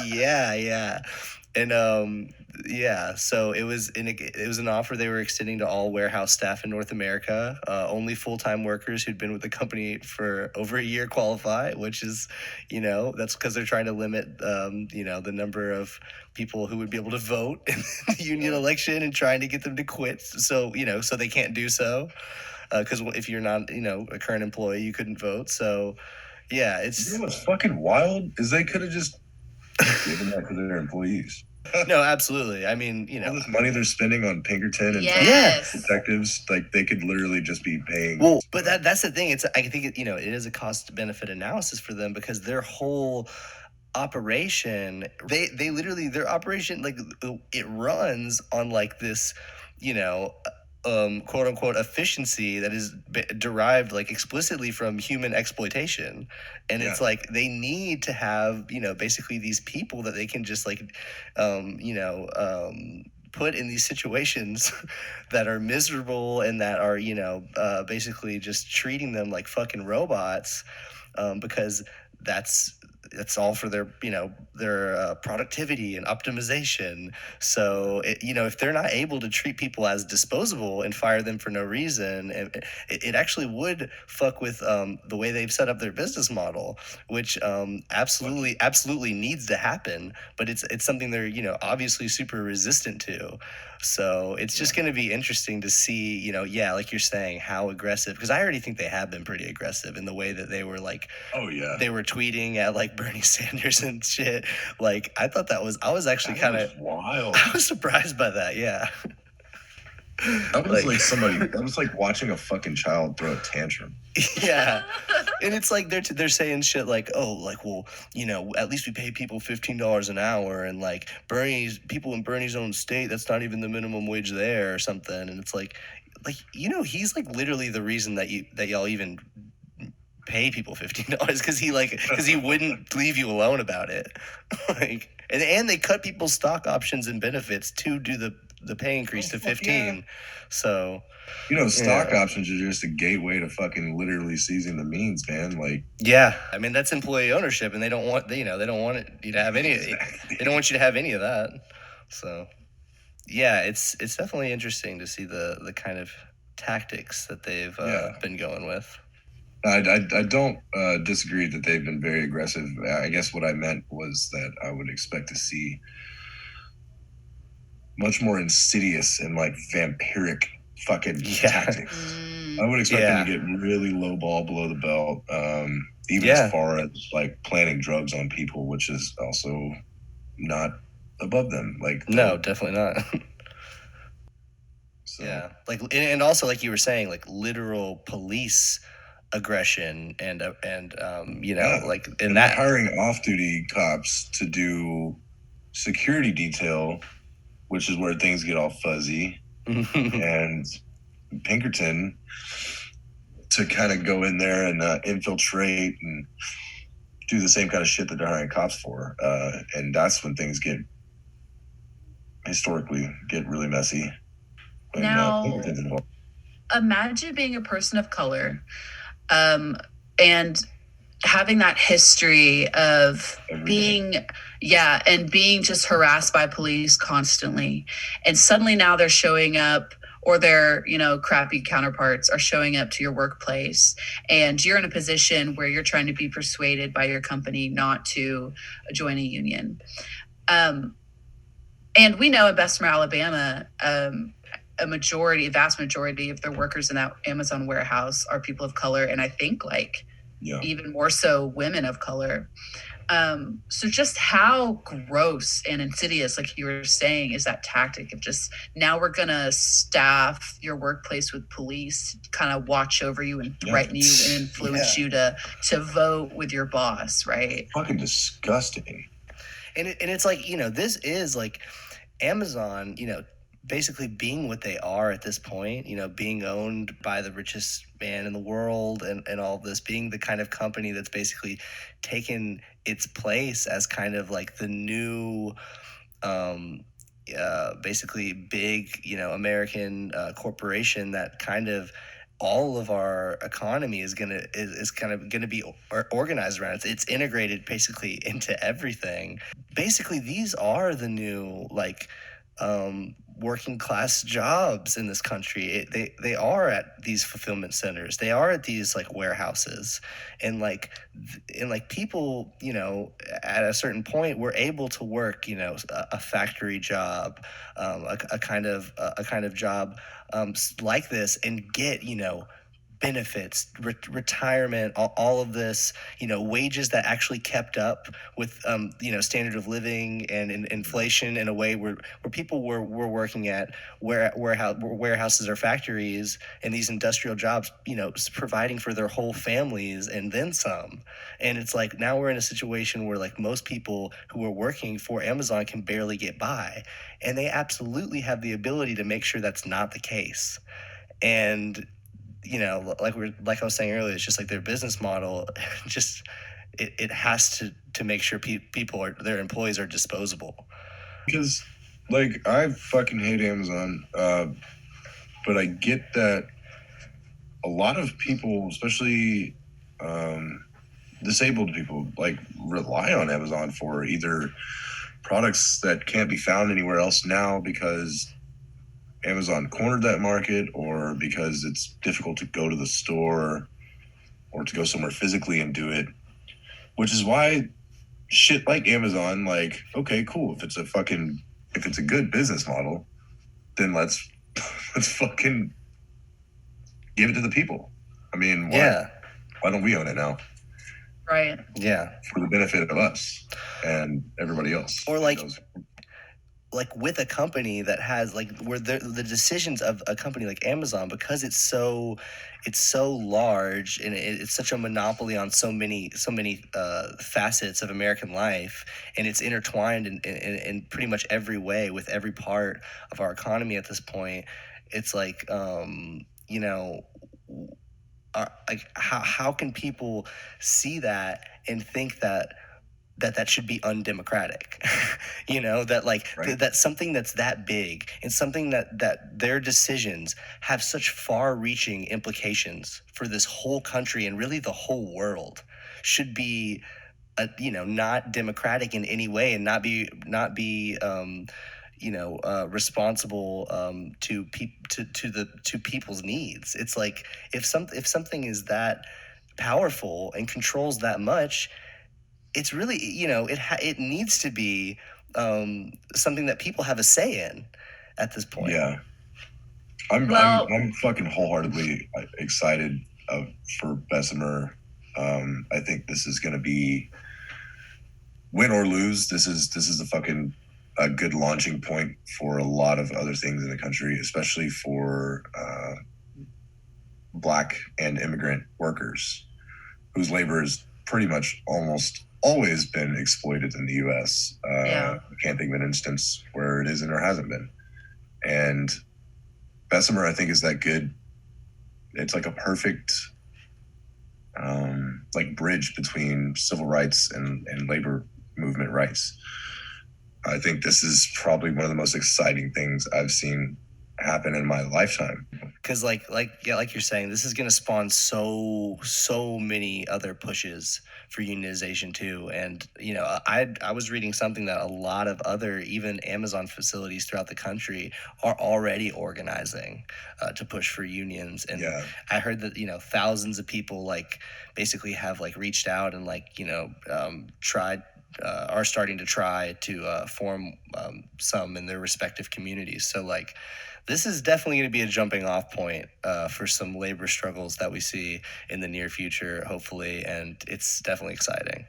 yeah, and yeah, so it was an offer they were extending to all warehouse staff in North America. Only full-time workers who'd been with the company for over a year qualify, which is, that's because they're trying to limit, the number of people who would be able to vote in the union election and trying to get them to quit. So, so they can't do so. Because if you're not, a current employee, you couldn't vote. So, yeah, it's...
You know what's fucking wild is they could have just given that to their employees.
No, absolutely. I mean,
all this money they're spending on Pinkerton and detectives, like they could literally just be paying.
Well, but that's the thing. I think it is a cost benefit analysis for them because their whole operation, they literally, their operation, like it runs on like this, quote unquote efficiency that is derived like explicitly from human exploitation. And it's like they need to have basically these people that they can just like put in these situations that are miserable and that are basically just treating them like fucking robots, because that's all for their their productivity and optimization. So if they're not able to treat people as disposable and fire them for no reason, it actually would fuck with the way they've set up their business model, which absolutely needs to happen, but it's something they're obviously super resistant to. So it's just going to be interesting to see, like you're saying, how aggressive, because I already think they have been pretty aggressive in the way that they were like, they were tweeting at like Bernie Sanders and shit. Like, I thought I was actually kind of
wild.
I was surprised by that. Yeah.
That was that was like watching a fucking child throw a tantrum.
Yeah. And it's like they're saying shit like, oh, like, well, at least we pay people $15 an hour, and like people in Bernie's own state, that's not even the minimum wage there or something. And it's like he's like literally the reason that y'all even pay people $15 because he wouldn't leave you alone about it. Like, and they cut people's stock options and benefits to do the pay increase to
fuck
15.
yeah.
So
Stock
Yeah.
options are just a gateway to fucking literally seizing the means, man. Like,
yeah, I mean that's employee ownership, and they don't want they don't want you to have any.
exactly.
They don't want you to have any of that. So yeah, it's definitely interesting to see the kind of tactics that they've
Yeah.
been going with.
I don't disagree that they've been very aggressive. I guess what I meant was that I would expect to see much more insidious and like vampiric fucking
Yeah.
tactics. I would expect them to get really low ball below the belt, even
Yeah.
as far as like planting drugs on people, which is also not above them. Like,
No, definitely not.
so
Yeah, like and also like you were saying, like literal police aggression and
yeah.
like in
and
that.
hiring off-duty cops to do security detail, which is where things get all fuzzy, and Pinkerton to kind of go in there and infiltrate and do the same kind of shit that they're hiring cops for, and that's when things historically get really messy. When,
Now,
Pinkerton's involved.
imagine being a person of color, and having that history of being just harassed by police constantly, and suddenly now they're showing up, or their crappy counterparts are showing up to your workplace, and you're in a position where you're trying to be persuaded by your company not to join a union. And we know in Bessemer, Alabama, a vast majority of their workers in that Amazon warehouse are people of color, and I think even more so women of color. So just how gross and insidious, like you were saying, is that tactic of just, now we're gonna staff your workplace with police, kind of watch over you and threaten you and influence you to vote with your boss, right?
Fucking disgusting.
And it's like, this is like Amazon, basically being what they are at this point, being owned by the richest man in the world, and all this, being the kind of company that's basically taken its place as kind of like the new basically big, American corporation that kind of all of our economy is kind of gonna be organized around. It's integrated basically into everything. Basically, these are the new like working class jobs in this country. They are at these fulfillment centers. They are at these like warehouses, and like people, at a certain point were able to work, a factory job, a kind of job like this, and get benefits, retirement, all of this, wages that actually kept up with, standard of living and inflation in a way where people were working at warehouses or factories and these industrial jobs, providing for their whole families and then some. And it's like now we're in a situation where like most people who are working for Amazon can barely get by, and they absolutely have the ability to make sure that's not the case. And like I was saying earlier, it's just like their business model. Just it has to make sure their employees are disposable.
Because like I fucking hate Amazon, but I get that a lot of people, especially disabled people, like rely on Amazon for either products that can't be found anywhere else now because Amazon cornered that market, or because it's difficult to go to the store or to go somewhere physically and do it. Which is why shit like Amazon, like, okay, cool. If it's a good business model, then let's fucking give it to the people. I mean, why don't we own it now?
Right.
Yeah.
For the benefit of us and everybody else.
Or like with a company that has like where the decisions of a company like Amazon, because it's so large and it's such a monopoly on so many facets of American life, and it's intertwined in pretty much every way with every part of our economy at this point. It's like like how can people see that and think that that should be undemocratic. You know, that like
Right.
that's something that's that big and something that their decisions have such far-reaching implications for this whole country and really the whole world should be not democratic in any way and not be responsible to people's needs. It's like if something is that powerful and controls that much, it's really it needs to be something that people have a say in at this point.
Yeah. I'm fucking wholeheartedly excited for Bessemer. I think this is going to be, win or lose, this is a good launching point for a lot of other things in the country, especially for Black and immigrant workers whose labor has pretty much almost always been exploited in the U.S. I can't think of an instance where it isn't or hasn't been. And Bessemer, I think, is that good. It's like a perfect bridge between civil rights and labor movement rights. I think this is probably one of the most exciting things I've seen happen in my lifetime.
Because like you're saying, this is going to spawn so many other pushes for unionization too. And I was reading something that a lot of other even Amazon facilities throughout the country are already organizing to push for unions. And I heard that thousands of people basically have reached out and tried. Are starting to try to form some in their respective communities. So this is definitely going to be a jumping off point for some labor struggles that we see in the near future, hopefully, and it's definitely exciting.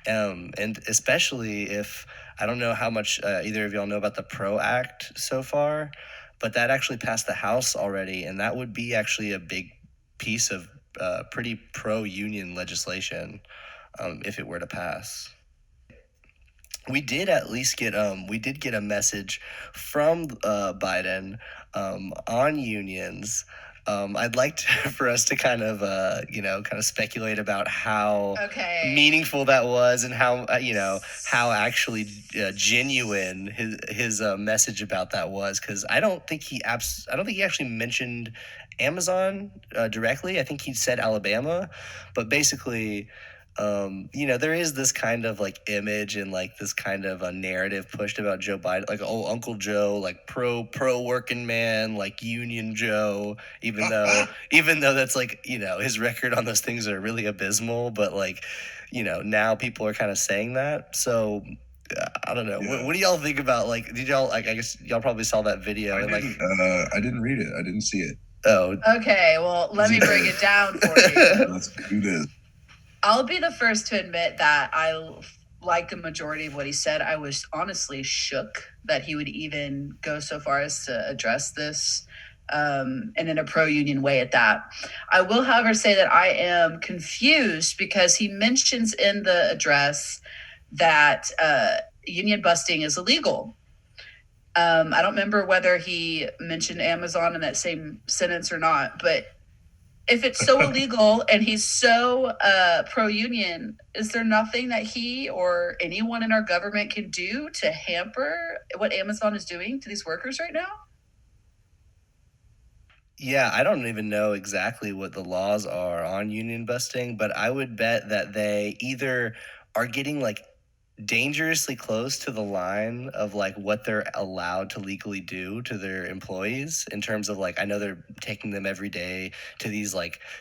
And especially if, I don't know how much either of y'all know about the PRO Act so far, but that actually passed the House already, and that would be actually a big piece of pretty pro-union legislation if it were to pass. We did at least get a message from Biden on unions. I'd like for us to kind of speculate about how meaningful that was and how how actually genuine his message about that was, because I don't think he actually mentioned Amazon directly. I think he said Alabama, but basically. There is this kind of image and this kind of a narrative pushed about Joe Biden, Uncle Joe, pro working man, Union Joe, even though that's his record on those things are really abysmal, but now people are kind of saying that. So I don't know. What do y'all think about did y'all I guess y'all probably saw that video
I didn't read it. I didn't see it.
Oh.
Okay, well, let me break it down for you.
Let's do this.
I'll be the first to admit that I like the majority of what he said. I was honestly shook that he would even go so far as to address this and in a pro-union way at that. I will, however, say that I am confused because he mentions in the address that union busting is illegal. I don't remember whether he mentioned Amazon in that same sentence or not, but if it's so illegal and he's so pro-union, is there nothing that he or anyone in our government can do to hamper what Amazon is doing to these workers right now?
Yeah, I don't even know exactly what the laws are on union busting, but I would bet that they either are getting dangerously close to the line of what they're allowed to legally do to their employees in terms of I know they're taking them every day to these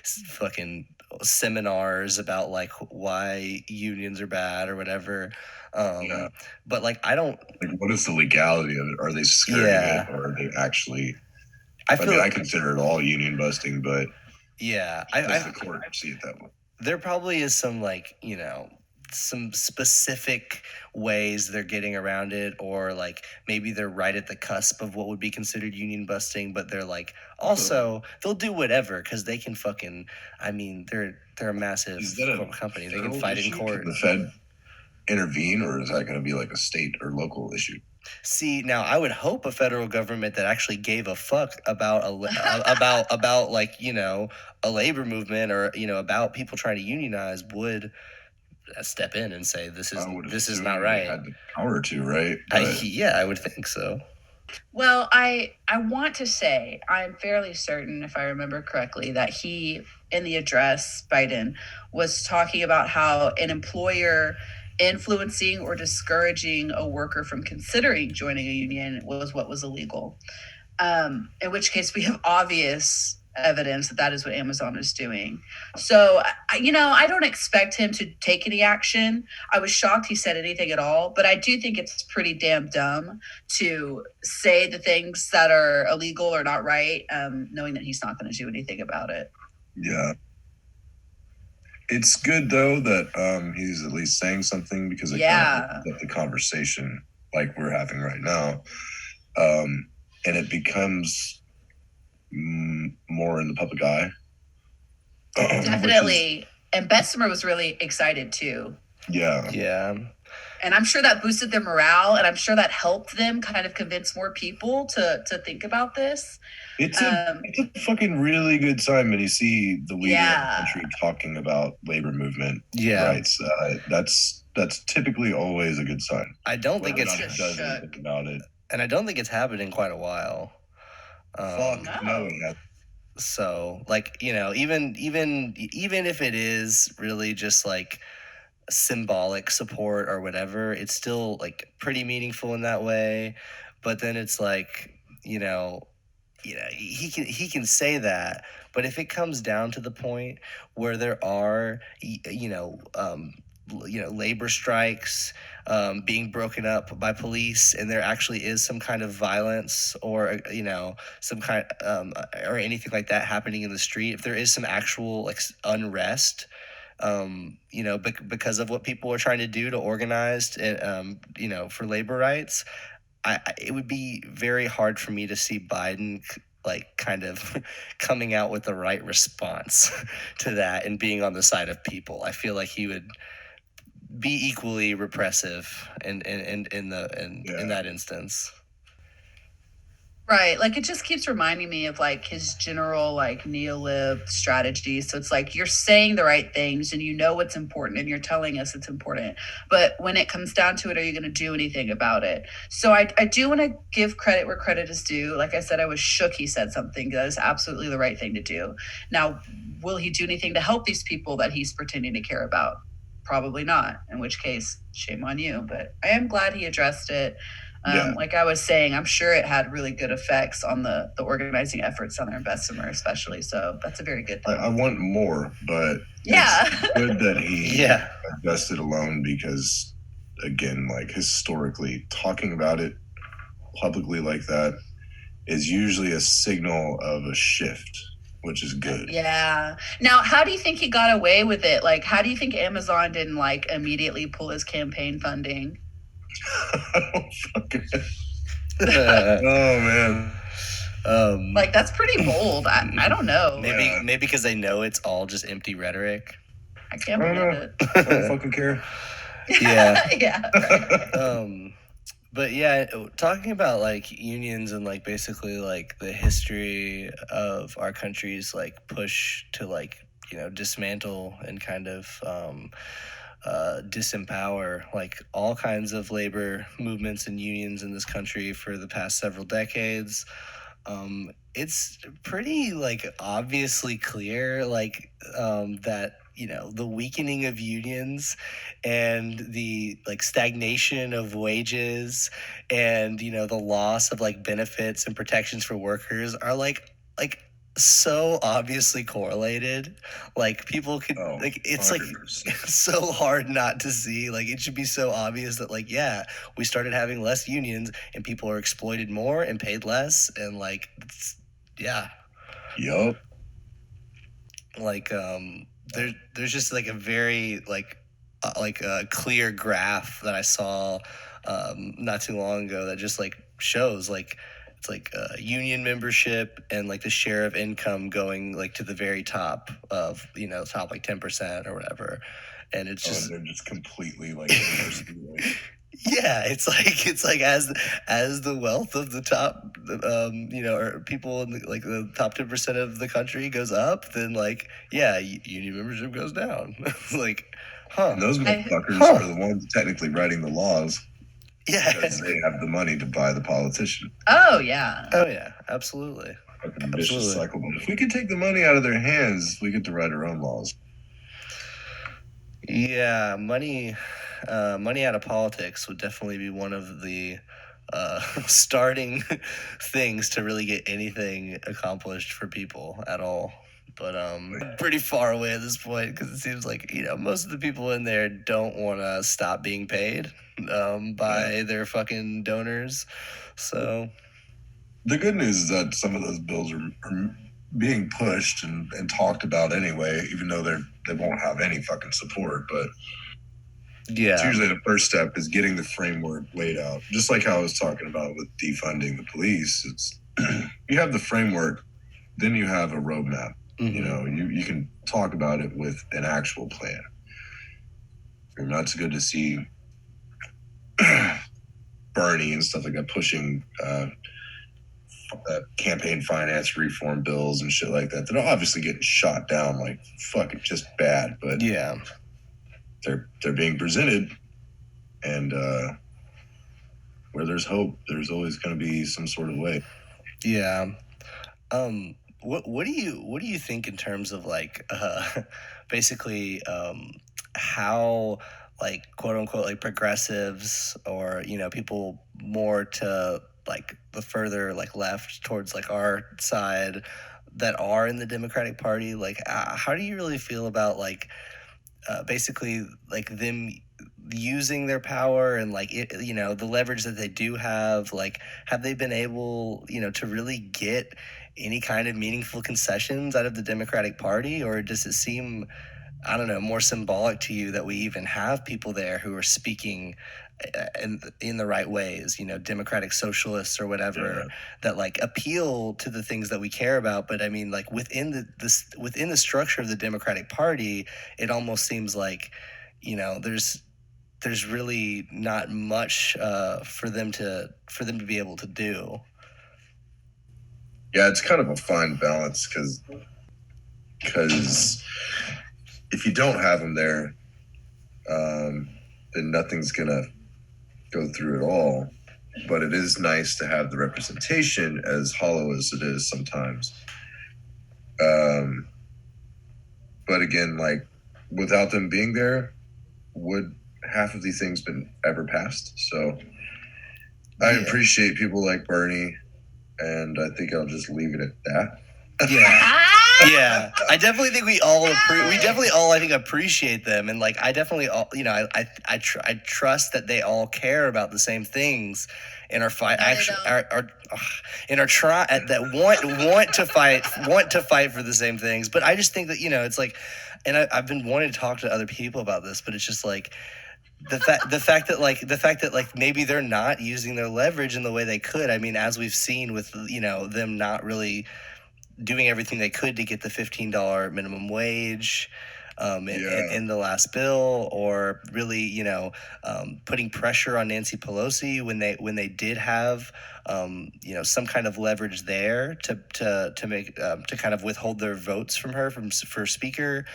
fucking seminars about why unions are bad or whatever. But I don't
what is the legality of it? Are they skirting it, or are they actually? I consider it all union busting, but the court see it that way.
There probably is some some specific ways they're getting around it, or maybe they're right at the cusp of what would be considered union busting, but they're also they'll do whatever because they can fucking, they're a massive company. They can fight in court.
Can the Fed intervene, or is that going to be a state or local issue?
See, now I would hope a federal government that actually gave a fuck about about a labor movement or about people trying to unionize would step in and say this
I would
is
assume
not
they
right.
had the power to, right? But
I would think so.
Well, I want to say I'm fairly certain, if I remember correctly, that he in the address Biden was talking about how an employer influencing or discouraging a worker from considering joining a union was what was illegal. In which case we have obvious evidence that that is what Amazon is doing. So, I don't expect him to take any action. I was shocked he said anything at all, but I do think it's pretty damn dumb to say the things that are illegal or not right, knowing that he's not going to do anything about it.
yeah. It's good though that he's at least saying something, because it kind of opens up the conversation like we're having right now. And it becomes more in the public eye.
Definitely. And Bessemer was really excited too.
Yeah.
Yeah.
And I'm sure that boosted their morale, and I'm sure that helped them kind of convince more people to think about this.
It's a fucking really good sign when you see the leader of the country talking about labor movement rights. That's typically always a good sign.
I don't think
does anything about it.
And I don't think it's happened in quite a while.
No, it hasn't.
So, like, even if it is really just like symbolic support or whatever, it's still like pretty meaningful in that way. But then it's like, he can say that, but if it comes down to the point where there are labor strikes being broken up by police, and there actually is some kind of violence or some kind or anything like that happening in the street, if there is some actual like unrest, because of what people are trying to do to organize for labor rights, it would be very hard for me to see Biden like kind of coming out with the right response to that and being on the side of people. I feel like he would be equally repressive in that instance.
Right. Like, it just keeps reminding me of like his general like neo-lib strategy. So it's like you're saying the right things and you know what's important and you're telling us it's important. But when it comes down to it, are you going to do anything about it? So I do want to give credit where credit is due. Like I said, I was shook he said something. That is absolutely the right thing to do. Now, will he do anything to help these people that he's pretending to care about? Probably not, in which case, shame on you. But I am glad he addressed it. Like I was saying, I'm sure it had really good effects on the organizing efforts down there in Bessemer, especially. So that's a very good thing.
I want more, but it's good that he addressed it alone, because, again, like historically, talking about it publicly like that is usually a signal of a shift, which is good.
Yeah. Now, how do you think he got away with it? Like, how do you think Amazon didn't like immediately pull his campaign funding?
I don't fucking. Oh man.
Like, that's pretty bold. I don't know.
Maybe because they know it's all just empty rhetoric.
I can't believe it.
I don't fucking care.
Yeah.
Yeah. Right.
But yeah, talking about like unions and like basically like the history of our country's like push to like dismantle and kind of disempower like all kinds of labor movements and unions in this country for the past several decades. It's pretty like obviously clear like that the weakening of unions and the like stagnation of wages and the loss of like benefits and protections for workers are like so obviously correlated. Like people could like it's 100%. Like it's so hard not to see. Like it should be so obvious that like we started having less unions and people are exploited more and paid less and like
Yup.
Like there's just like a very like a clear graph that I saw not too long ago that just like shows like it's like union membership and like the share of income going like to the very top of top like 10% or whatever, and it's just
they're just completely like
Yeah, it's like as the wealth of the top, or people in the top 10% of the country goes up, then union membership goes down. It's like, huh?
And those motherfuckers
Huh.
are the ones technically writing the laws
Yeah.
because they have the money to buy the politician.
Oh yeah.
Oh yeah, absolutely.
Fucking vicious cycle. But if we could take the money out of their hands, we get to write our own laws.
Yeah, money out of politics would definitely be one of the starting things to really get anything accomplished for people at all. But pretty far away at this point, because it seems like most of the people in there don't want to stop being paid by their fucking donors. So
the good news is that some of those bills are being pushed and talked about anyway, even though they won't have any fucking support. But it's usually the first step is getting the framework laid out. Just like how I was talking about with defunding the police. It's you have the framework, then you have a roadmap. Mm-hmm. You can talk about it with an actual plan. And that's good to see Bernie and stuff like that pushing campaign finance reform bills and shit like that. They're obviously getting shot down like fucking just bad, but
yeah,
they're being presented, and where there's hope, there's always going to be some sort of way.
Yeah. What do you think in terms of basically how quote unquote progressives or people more to the further left towards our side that are in the Democratic Party, how do you really feel about basically them using their power and the leverage that they do have they been able to really get any kind of meaningful concessions out of the Democratic Party, or does it seem, I don't know, more symbolic to you that we even have people there who are speaking in the right ways, democratic socialists or whatever, that appeal to the things that we care about? But I mean, within the structure of the Democratic Party, it almost seems like there's really not much for them to be able to do.
Yeah, it's kind of a fine balance because if you don't have them there, then nothing's gonna go through at all. But it is nice to have the representation, as hollow as it is sometimes. But again, without them being there, would half of these things been ever passed? So I appreciate people like Bernie, and I think I'll just leave it at that.
Yeah. Yeah, I definitely think we definitely all I think appreciate them, and I definitely all I trust that they all care about the same things in our fight. Actually, in our try that want to fight for the same things. But I just think that it's and I've been wanting to talk to other people about this, but it's just the fact that maybe they're not using their leverage in the way they could. I mean, as we've seen with them not really doing everything they could to get the $15 minimum wage in the last bill, or really putting pressure on Nancy Pelosi when they did have some kind of leverage there to make to kind of withhold their votes from her for speaker.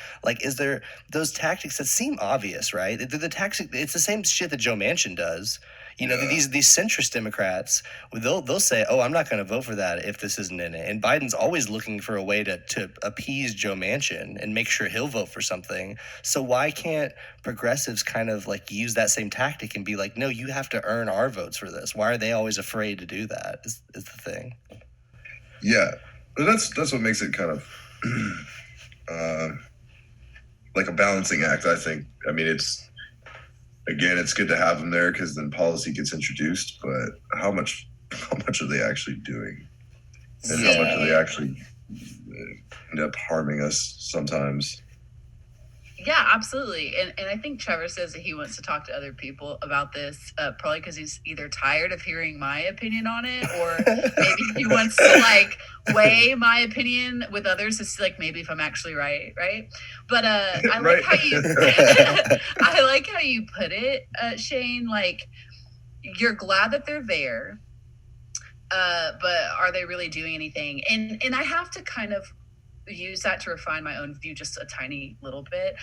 Is there those tactics that seem obvious, right? The tactic, it's the same shit that Joe Manchin does. These centrist Democrats, they'll say, "Oh, I'm not going to vote for that if this isn't in it." And Biden's always looking for a way to appease Joe Manchin and make sure he'll vote for something. So why can't progressives kind of use that same tactic and be like, "No, you have to earn our votes for this"? Why are they always afraid to do that? Is the thing?
Yeah, but that's what makes it kind of like a balancing act, I think. I mean, it's good to have them there because then policy gets introduced, but how much are they actually doing? And how much are they actually end up harming us sometimes?
Yeah, absolutely. And I think Trevor says that he wants to talk to other people about this, probably because he's either tired of hearing my opinion on it, or maybe he wants to weigh my opinion with others to see maybe if I'm actually right. But I like how you I like how you put it, Shane. you're glad that they're there, but are they really doing anything? And I have to kind of use that to refine my own view just a tiny little bit.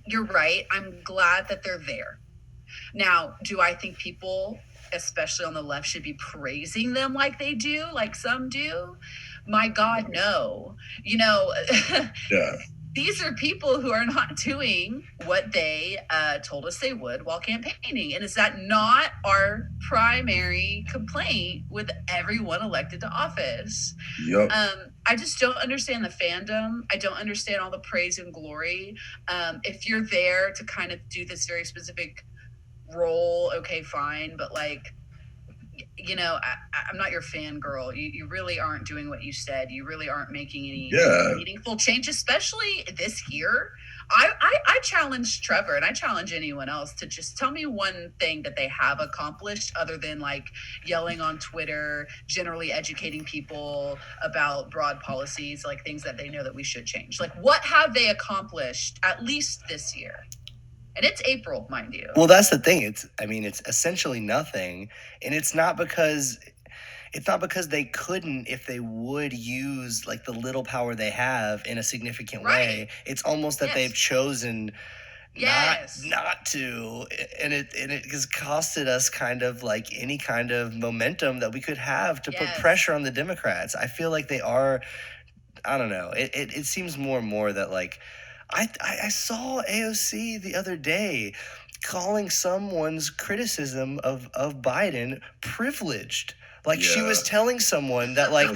You're right. I'm glad that they're there. Now, do I think people, especially on the left, should be praising them like they do, like some do? My God, no. You know,
Yeah.
these are people who are not doing what they told us they would while campaigning. And is that not our primary complaint with everyone elected to office?
Yep.
I just don't understand the fandom. I don't understand all the praise and glory. If you're there to kind of do this very specific role, okay, fine. But like, you know, I'm not your fangirl. You really aren't doing what you said. You really aren't making any meaningful change, especially this year. I challenge Trevor and I challenge anyone else to just tell me one thing that they have accomplished other than like yelling on Twitter, generally educating people about broad policies, like things that they know that we should change. Like, what have they accomplished at least this year? And it's April, mind you.
Well, that's the thing. It's essentially nothing. And it's not because they couldn't, if they would use like the little power they have in a significant way. It's almost that they've chosen not to, and it has costed us kind of like any kind of momentum that we could have to put pressure on the Democrats. I feel like they are, I don't know. It seems more and more that like I saw AOC the other day calling someone's criticism of Biden privileged. Like she was telling someone that like I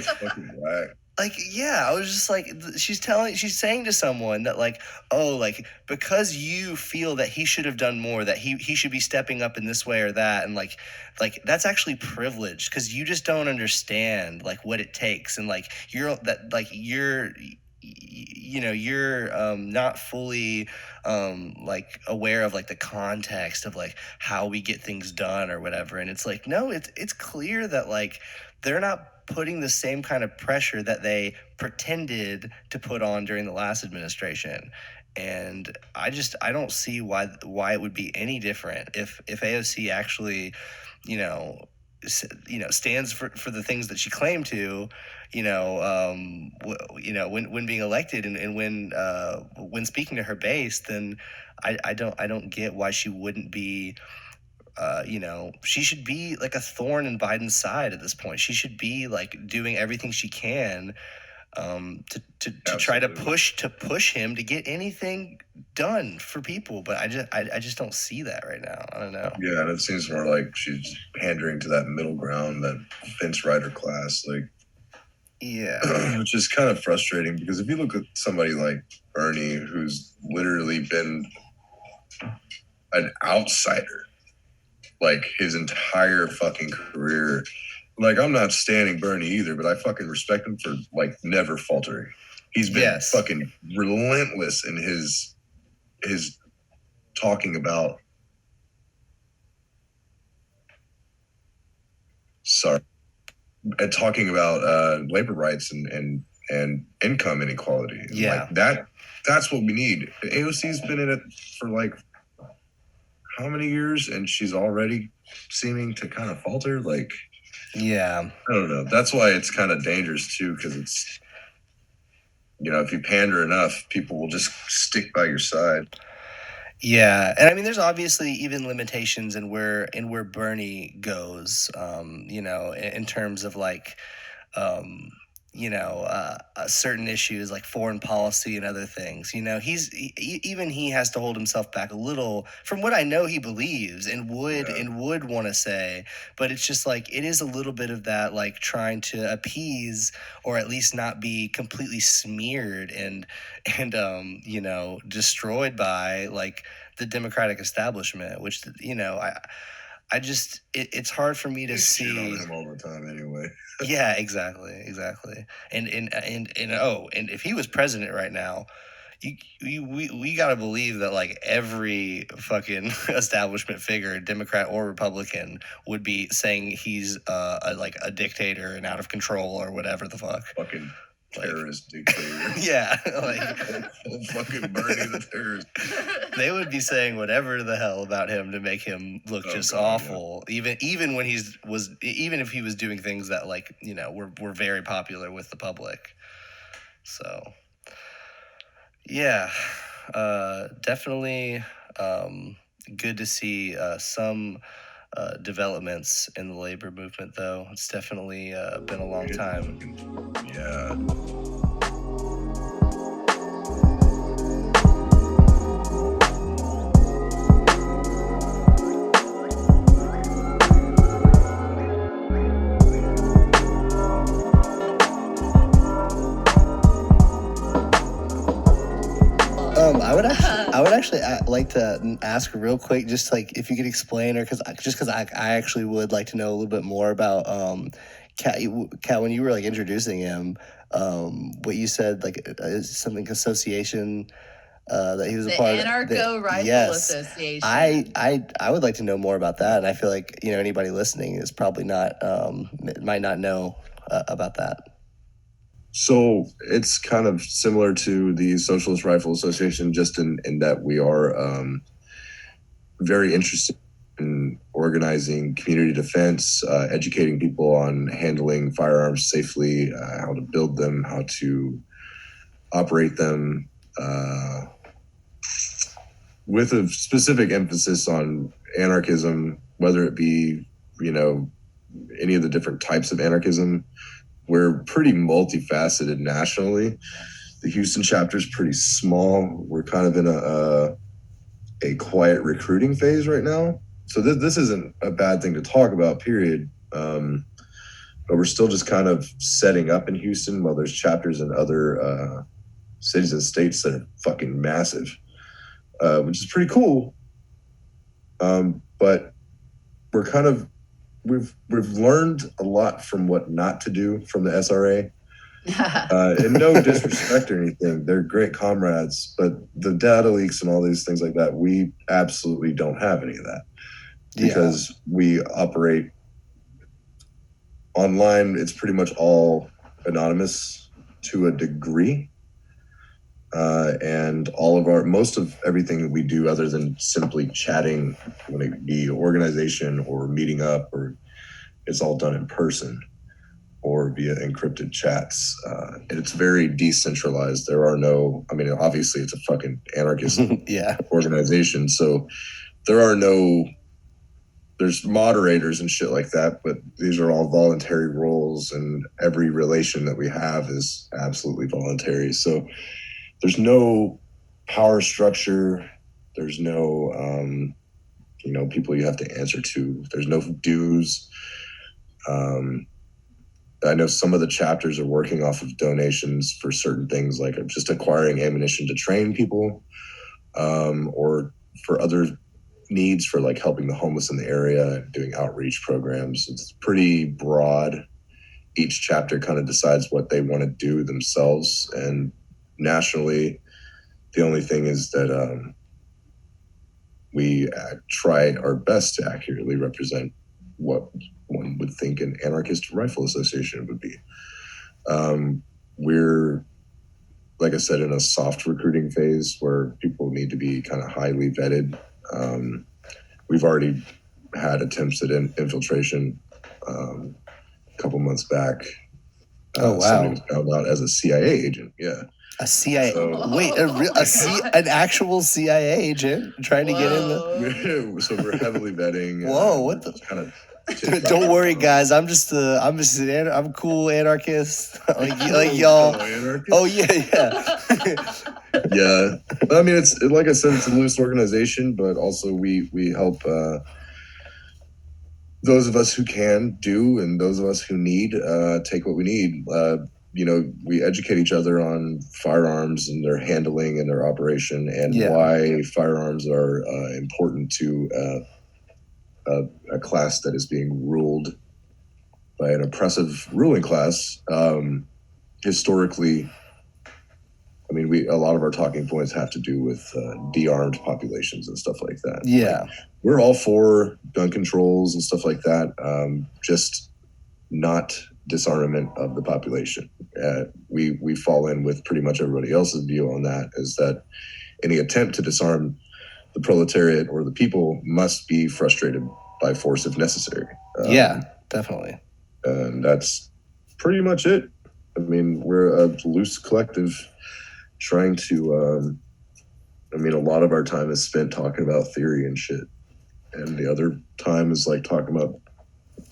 was just like, she's saying to someone that like, oh, like because you feel that he should have done more, that he should be stepping up in this way or that, and like that's actually privileged because you just don't understand like what it takes, and like you're not fully like aware of like the context of like how we get things done or whatever. And it's like, no, it's clear that like they're not putting the same kind of pressure that they pretended to put on during the last administration. And I don't see why it would be any different if AOC actually, stands for the things that she claimed to, when being elected and when speaking to her base. Then I don't get why she wouldn't be. She should be like a thorn in Biden's side at this point. She should be like doing everything she can to try to push him to get anything done for people. But I just don't see that right now. I don't know.
Yeah, and it seems more like she's pandering to that middle ground, that fence rider class, like. Yeah, which is kind of frustrating because if you look at somebody like Bernie, who's literally been an outsider like his entire fucking career. Like, I'm not standing Bernie either, but I fucking respect him for like never faltering. He's been fucking relentless in his talking about labor rights and income inequality.
Yeah,
like that's what we need. AOC's been in it for like how many years, and she's already seeming to kind of falter. Like,
yeah,
I don't know. That's why it's kind of dangerous too, because it's, if you pander enough, people will just stick by your side.
Yeah, and I mean, there's obviously even limitations in where Bernie goes. In terms of like, certain issues like foreign policy and other things. He has to hold himself back a little from what I know he believes and would want to say. But it's just like it is a little bit of that, like trying to appease or at least not be completely smeared and destroyed by like the Democratic establishment, which it's hard for me to see.
Shit on him all the time anyway.
Yeah, exactly. And if he was president right now, we got to believe that like every fucking establishment figure, Democrat or Republican, would be saying he's like a dictator and out of control or whatever the fuck.
Fucking terrorist dictator.
Yeah,
fucking Bernie the terrorist.
They would be saying whatever the hell about him to make him look just awful. Yeah. Even when even if he was doing things that were very popular with the public. So yeah, definitely good to see some developments in the labor movement, though. It's definitely been a long time.
Yeah.
I would actually like to ask real quick, just like if you could explain, or because I actually would like to know a little bit more about Kat, when you were like introducing him, what you said, like something association that he was a part of.
The Anarcho Rifle Association.
I would like to know more about that, and I feel like anybody listening is probably not might not know about that.
So it's kind of similar to the Socialist Rifle Association, just in that we are very interested in organizing community defense, educating people on handling firearms safely, how to build them, how to operate them, with a specific emphasis on anarchism, whether it be, any of the different types of anarchism. We're pretty multifaceted nationally. The Houston chapter is pretty small. We're kind of in a quiet recruiting phase right now. So this isn't a bad thing to talk about, period. But we're still just kind of setting up in Houston, while there's chapters in other cities and states that are fucking massive, which is pretty cool. But we're kind of we've learned a lot from what not to do from the SRA. And no disrespect or anything, they're great comrades, but the data leaks and all these things like that, we absolutely don't have any of that, because we operate online. It's pretty much all anonymous to a degree. And most of everything that we do, other than simply chatting, when it be organization or meeting up, or it's all done in person or via encrypted chats. It's very decentralized. There are obviously it's a fucking anarchist organization. So there's moderators and shit like that, but these are all voluntary roles, and every relation that we have is absolutely voluntary. So there's no power structure. There's no, people you have to answer to. There's no dues. I know some of the chapters are working off of donations for certain things, like just acquiring ammunition to train people, or for other needs, for like helping the homeless in the area and doing outreach programs. It's pretty broad. Each chapter kind of decides what they want to do themselves, and nationally, the only thing is that we try our best to accurately represent what one would think an anarchist rifle association would be. We're, like I said, in a soft recruiting phase where people need to be kind of highly vetted. We've already had attempts at infiltration a couple months back.
Oh, wow.
Somebody was found out as a CIA agent. Yeah.
A CIA? An actual CIA agent trying to get in the.
So we're heavily vetting.
Whoa! What the kind of? Don't worry, guys. I'm a cool anarchist, like y'all. Oh yeah.
Yeah. I mean, it's like I said, it's a loose organization, but also we help those of us who can do, and those of us who need take what we need. We educate each other on firearms and their handling and their operation, and why firearms are important to a class that is being ruled by an oppressive ruling class. Historically, I mean, a lot of our talking points have to do with de-armed populations and stuff like that.
Yeah.
Like, we're all for gun controls and stuff like that, just not disarmament of the population. We fall in with pretty much everybody else's view on that, is that any attempt to disarm the proletariat or the people must be frustrated by force if necessary.
Yeah, definitely.
And that's pretty much it. I mean, we're a loose collective trying to, I mean, a lot of our time is spent talking about theory and shit. And the other time is like talking about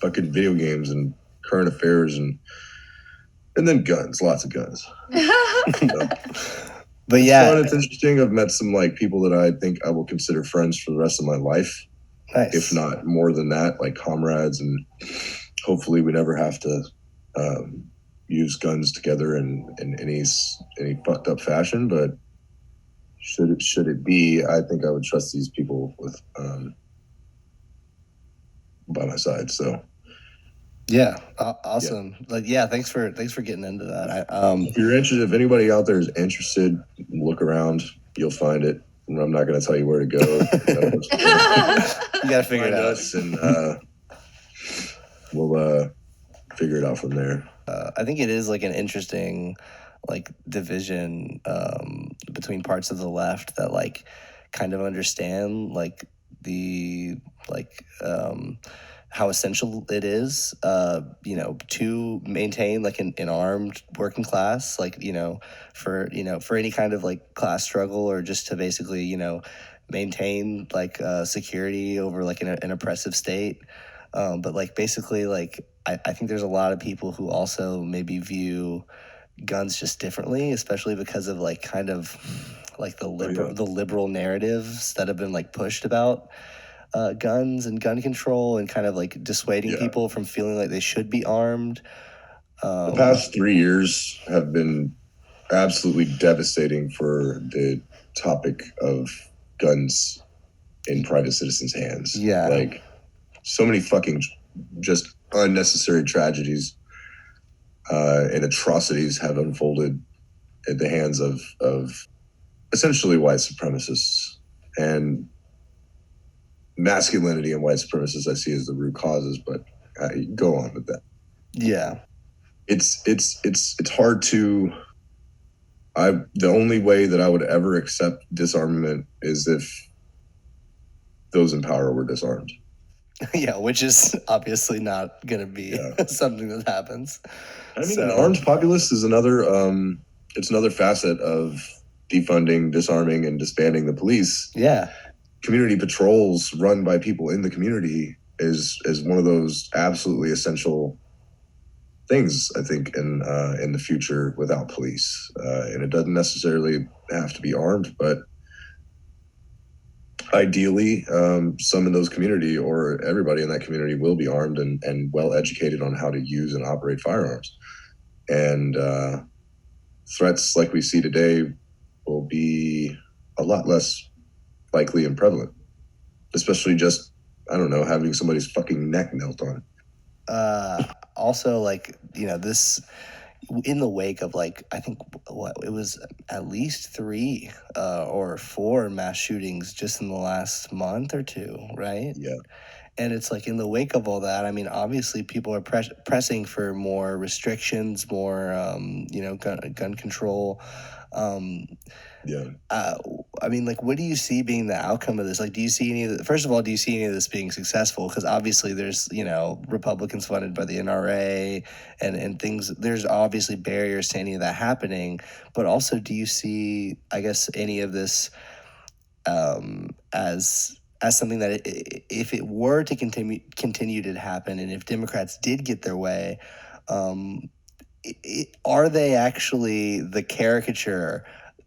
fucking video games and current affairs and then guns, lots of guns.
But
It's
yeah,
fun, it's interesting. I've met some like people that I think I will consider friends for the rest of my life,
nice.
if not more than that, like comrades. And hopefully we never have to use guns together in any fucked up fashion. But should it be, I think I would trust these people with by my side. So
yeah, awesome. Like, yeah, thanks for getting into that.
if you're interested, if anybody out there is interested, look around, you'll find it. I'm not going to tell you where to go.
You gotta figure it out.
Us and we'll figure it out from there.
I think it is like an interesting like division between parts of the left that like kind of understand like the like how essential it is to maintain like an armed working class, like for any kind of like class struggle, or just to basically maintain like security over like an oppressive state. But like basically like I think there's a lot of people who also maybe view guns just differently, especially because of like kind of like the liberal narratives that have been like pushed about guns and gun control, and kind of like dissuading people from feeling like they should be armed.
The past 3 years have been absolutely devastating for the topic of guns in private citizens' hands.
Yeah.
Like so many fucking just unnecessary tragedies and atrocities have unfolded at the hands of essentially white supremacists, and masculinity and white supremacists I see as the root causes, but go on with that.
Yeah.
It's hard to, the only way that I would ever accept disarmament is if those in power were disarmed.
Yeah, which is obviously not going to be something that happens.
I mean, an armed populace is another, it's another facet of defunding, disarming, and disbanding the police.
Yeah.
Community patrols run by people in the community is one of those absolutely essential things, I think, in the future without police. And it doesn't necessarily have to be armed, but ideally, some in those community or everybody in that community will be armed and well educated on how to use and operate firearms. And threats like we see today will be a lot less likely and prevalent, especially just, I don't know, having somebody's fucking neck knelt on.
Also, like, this in the wake of like, I think it was at least 3 or 4 mass shootings just in the last month or 2, right?
Yeah.
And it's like in the wake of all that, I mean, obviously people are pressing for more restrictions, more, gun control. I mean, like, what do you see being the outcome of this? Like, do you see any of the, first of all, do you see any of this being successful? Because obviously there's, Republicans funded by the NRA and things, there's obviously barriers to any of that happening. But also, do you see, I guess, any of this as something that if it were to continue to happen, and if Democrats did get their way, are they actually the caricature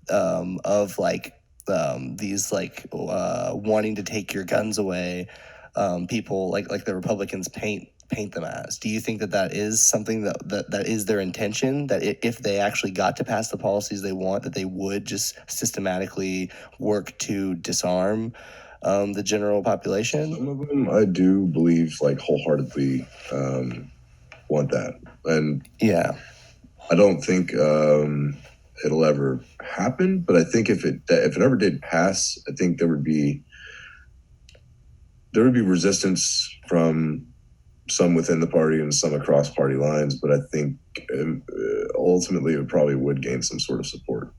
of like these like wanting to take your guns away people like the Republicans paint them as? Do you think that is something that is their intention, that if they actually got to pass the policies they want, that they would just systematically work to disarm the general population?
Some of them I do believe like wholeheartedly want that. And
yeah,
I don't think it'll ever happen, but I think if it ever did pass, I think there would be resistance from some within the party and some across party lines, but I think ultimately it probably would gain some sort of support,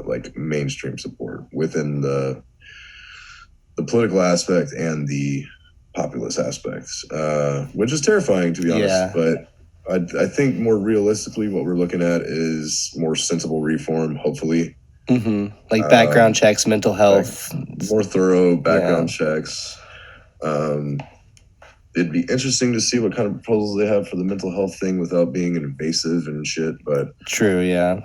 like mainstream support within the political aspect and the populist aspects, which is terrifying, to be honest.
Yeah.
But I think more realistically, what we're looking at is more sensible reform, hopefully.
Like background checks, mental health.
More thorough background checks. It'd be interesting to see what kind of proposals they have for the mental health thing without being invasive and shit. But
true, yeah.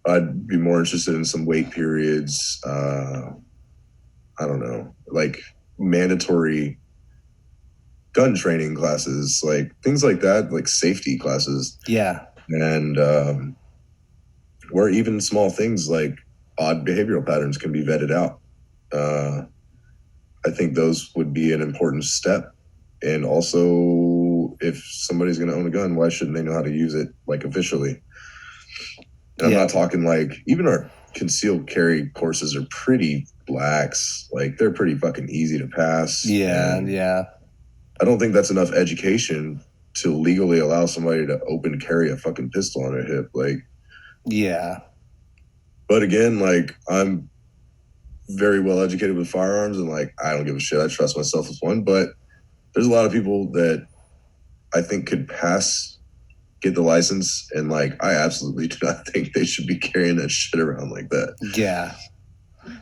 I'd be more interested in some wait periods. I don't know, like mandatory gun training classes, like things like that, like safety classes.
Yeah.
And where even small things like odd behavioral patterns can be vetted out. I think those would be an important step. And also, if somebody's going to own a gun, why shouldn't they know how to use it, like, officially? And I'm not talking like, even our concealed carry courses are pretty lax. Like, they're pretty fucking easy to pass.
Yeah,
and
yeah.
I don't think that's enough education to legally allow somebody to open carry a fucking pistol on their hip. Like,
yeah.
But again, like, I'm very well educated with firearms, and like, I don't give a shit. I trust myself with one, but there's a lot of people that I think could get the license, and like, I absolutely do not think they should be carrying that shit around like that.
Yeah.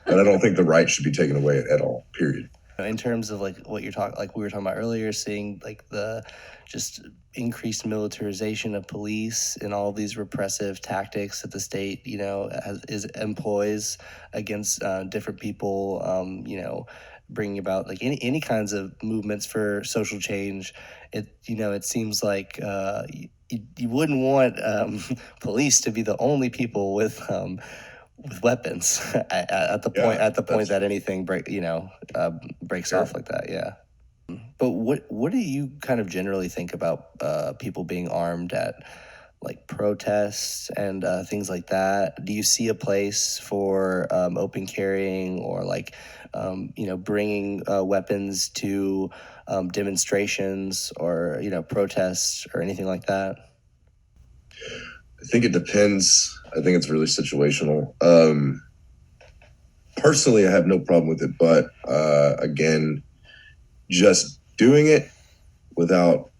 And I don't think the right should be taken away at all, period.
In terms of like what you're talking, like we were talking about earlier, seeing like the just increased militarization of police and all these repressive tactics that the state, employs against different people, bringing about like any kinds of movements for social change. It seems like you wouldn't want police to be the only people with weapons at the point that anything breaks off like that. Yeah. But what do you kind of generally think about people being armed at like protests and things like that? Do you see a place for open carrying or like bringing weapons to demonstrations or protests or anything like that?
I think it depends. I think it's really situational. Personally, I have no problem with it, but again, just doing it without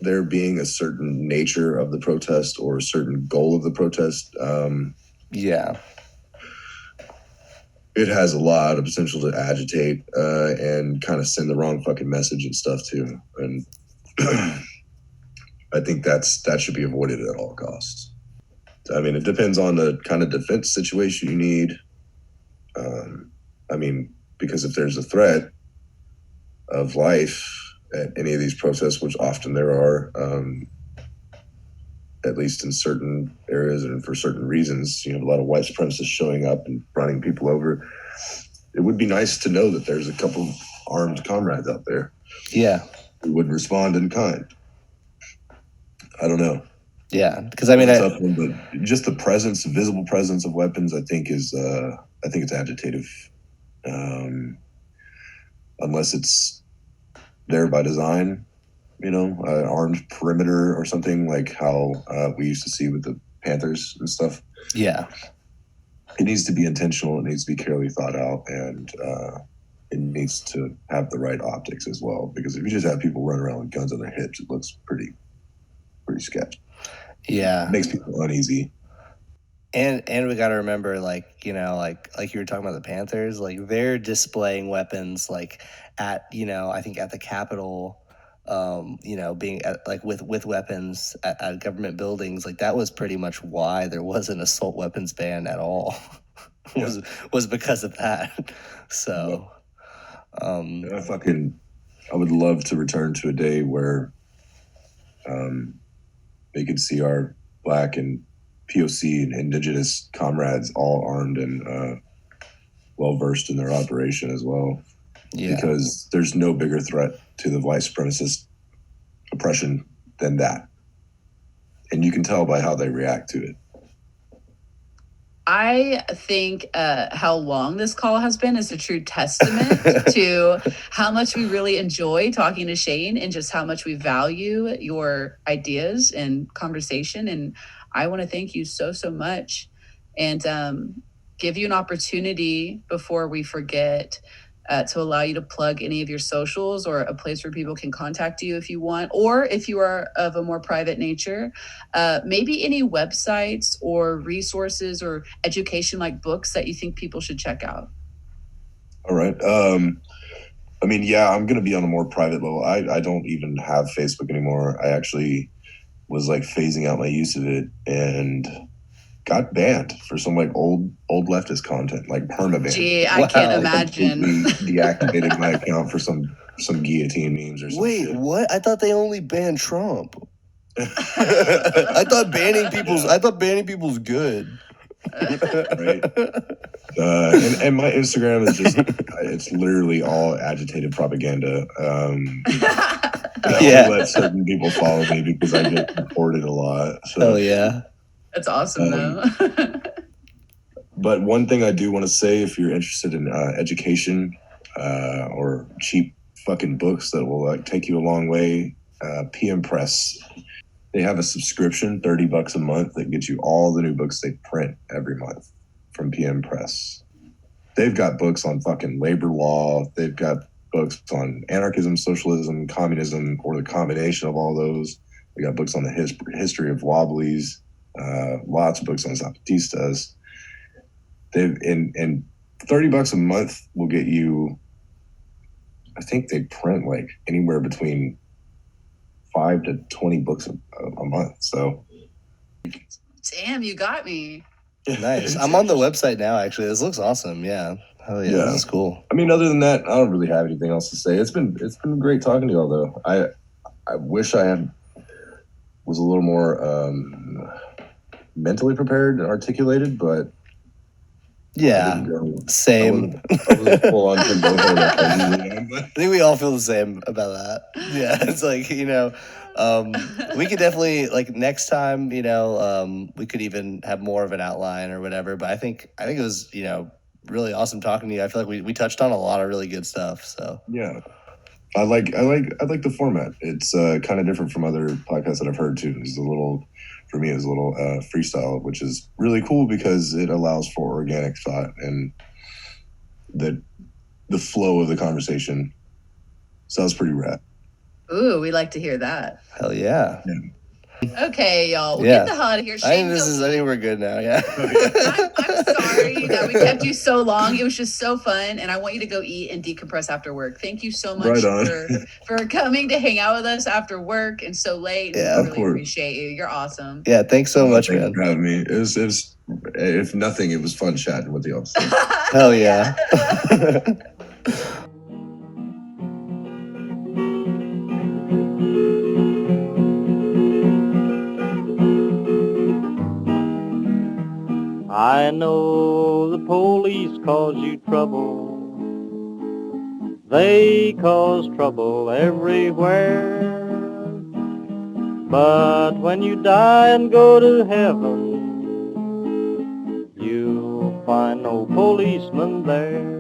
there being a certain nature of the protest or a certain goal of the protest, it has a lot of potential to agitate and kind of send the wrong fucking message and stuff too. And I think that should be avoided at all costs. I mean, it depends on the kind of defense situation you need. Because if there's a threat of life at any of these protests, which often there are, at least in certain areas and for certain reasons, you have a lot of white supremacists showing up and running people over. It would be nice to know that there's a couple armed comrades out there.
Yeah.
Who would respond in kind. I don't know.
Yeah, because I mean,
but just the visible presence of weapons, I think it's agitative, unless it's there by design, an armed perimeter or something like how we used to see with the Panthers and stuff.
Yeah,
it needs to be intentional. It needs to be carefully thought out, and it needs to have the right optics as well. Because if you just have people running around with guns on their hips, it looks pretty sketchy.
Yeah,
it makes people uneasy.
And we got to remember, like you were talking about the Panthers, like they're displaying weapons, like at I think at the Capitol, being at, like with weapons at government buildings, like that was pretty much why there was an assault weapons ban at all. was because of that. So,
I would love to return to a day where they could see our Black and POC and indigenous comrades all armed and well versed in their operation as well. Yeah. Because there's no bigger threat to the white supremacist oppression than that. And you can tell by how they react to it.
I think how long this call has been is a true testament to how much we really enjoy talking to Shane and just how much we value your ideas and conversation. And I want to thank you so, so much and give you an opportunity before we forget to allow you to plug any of your socials or a place where people can contact you if you want, or if you are of a more private nature, maybe any websites or resources or education like books that you think people should check out.
All right. I mean, yeah, I'm going to be on a more private level. I don't even have Facebook anymore. I actually was like phasing out my use of it and got banned for some like old leftist content, like perma-banned.
Gee, I can't imagine.
Deactivated my account for some guillotine memes or something.
Wait, shit. What? I thought they only banned Trump. I thought banning people's good.
Right. And my Instagram is just it's literally all agitated propaganda. I only let certain people follow me because I get reported a lot. So.
Oh yeah.
That's awesome though.
But one thing I do want to say, if you're interested in education or cheap fucking books that will like take you a long way, PM Press. They have a subscription, $30 a month, that gets you all the new books they print every month from PM Press. They've got books on fucking labor law. They've got books on anarchism, socialism, communism, or the combination of all those. They got books on the history of wobblies, lots of books on Zapatistas. And $30 a month will get you, I think they print like anywhere between 5 to 20 books a month. So
damn, you got me.
Nice. I'm on the website now, actually. This looks awesome. Yeah. Hell yeah, this is cool.
I mean, other than that, I don't really have anything else to say. It's been great talking to y'all, though. I wish I was a little more mentally prepared and articulated, but
yeah, same.
I wasn't full on.
I think we all feel the same about that. Yeah, it's like, we could definitely, like, next time, we could even have more of an outline or whatever. But I think it was, really awesome talking to you. I feel like we touched on a lot of really good stuff. So
yeah, I like the format. It's kind of different from other podcasts that I've heard too. For me, it was a little freestyle, which is really cool because it allows for organic thought and the flow of the conversation. Sounds pretty rad.
Ooh, we like to hear that.
Hell yeah.
Okay, y'all. We'll get the hell out of here. Shane,
I think we're good now. Yeah.
I'm sorry that we kept you so long. It was just so fun, and I want you to go eat and decompress after work. Thank you so much for coming to hang out with us after work and so late.
Yeah,
we really appreciate you. You're awesome.
Yeah, thanks so much, man.
Thanks for having me. It was, if nothing, it was fun chatting with y'all. So.
Hell yeah.
I know the police cause you trouble. They cause trouble everywhere. But when you die and go to heaven, you'll find no policeman there.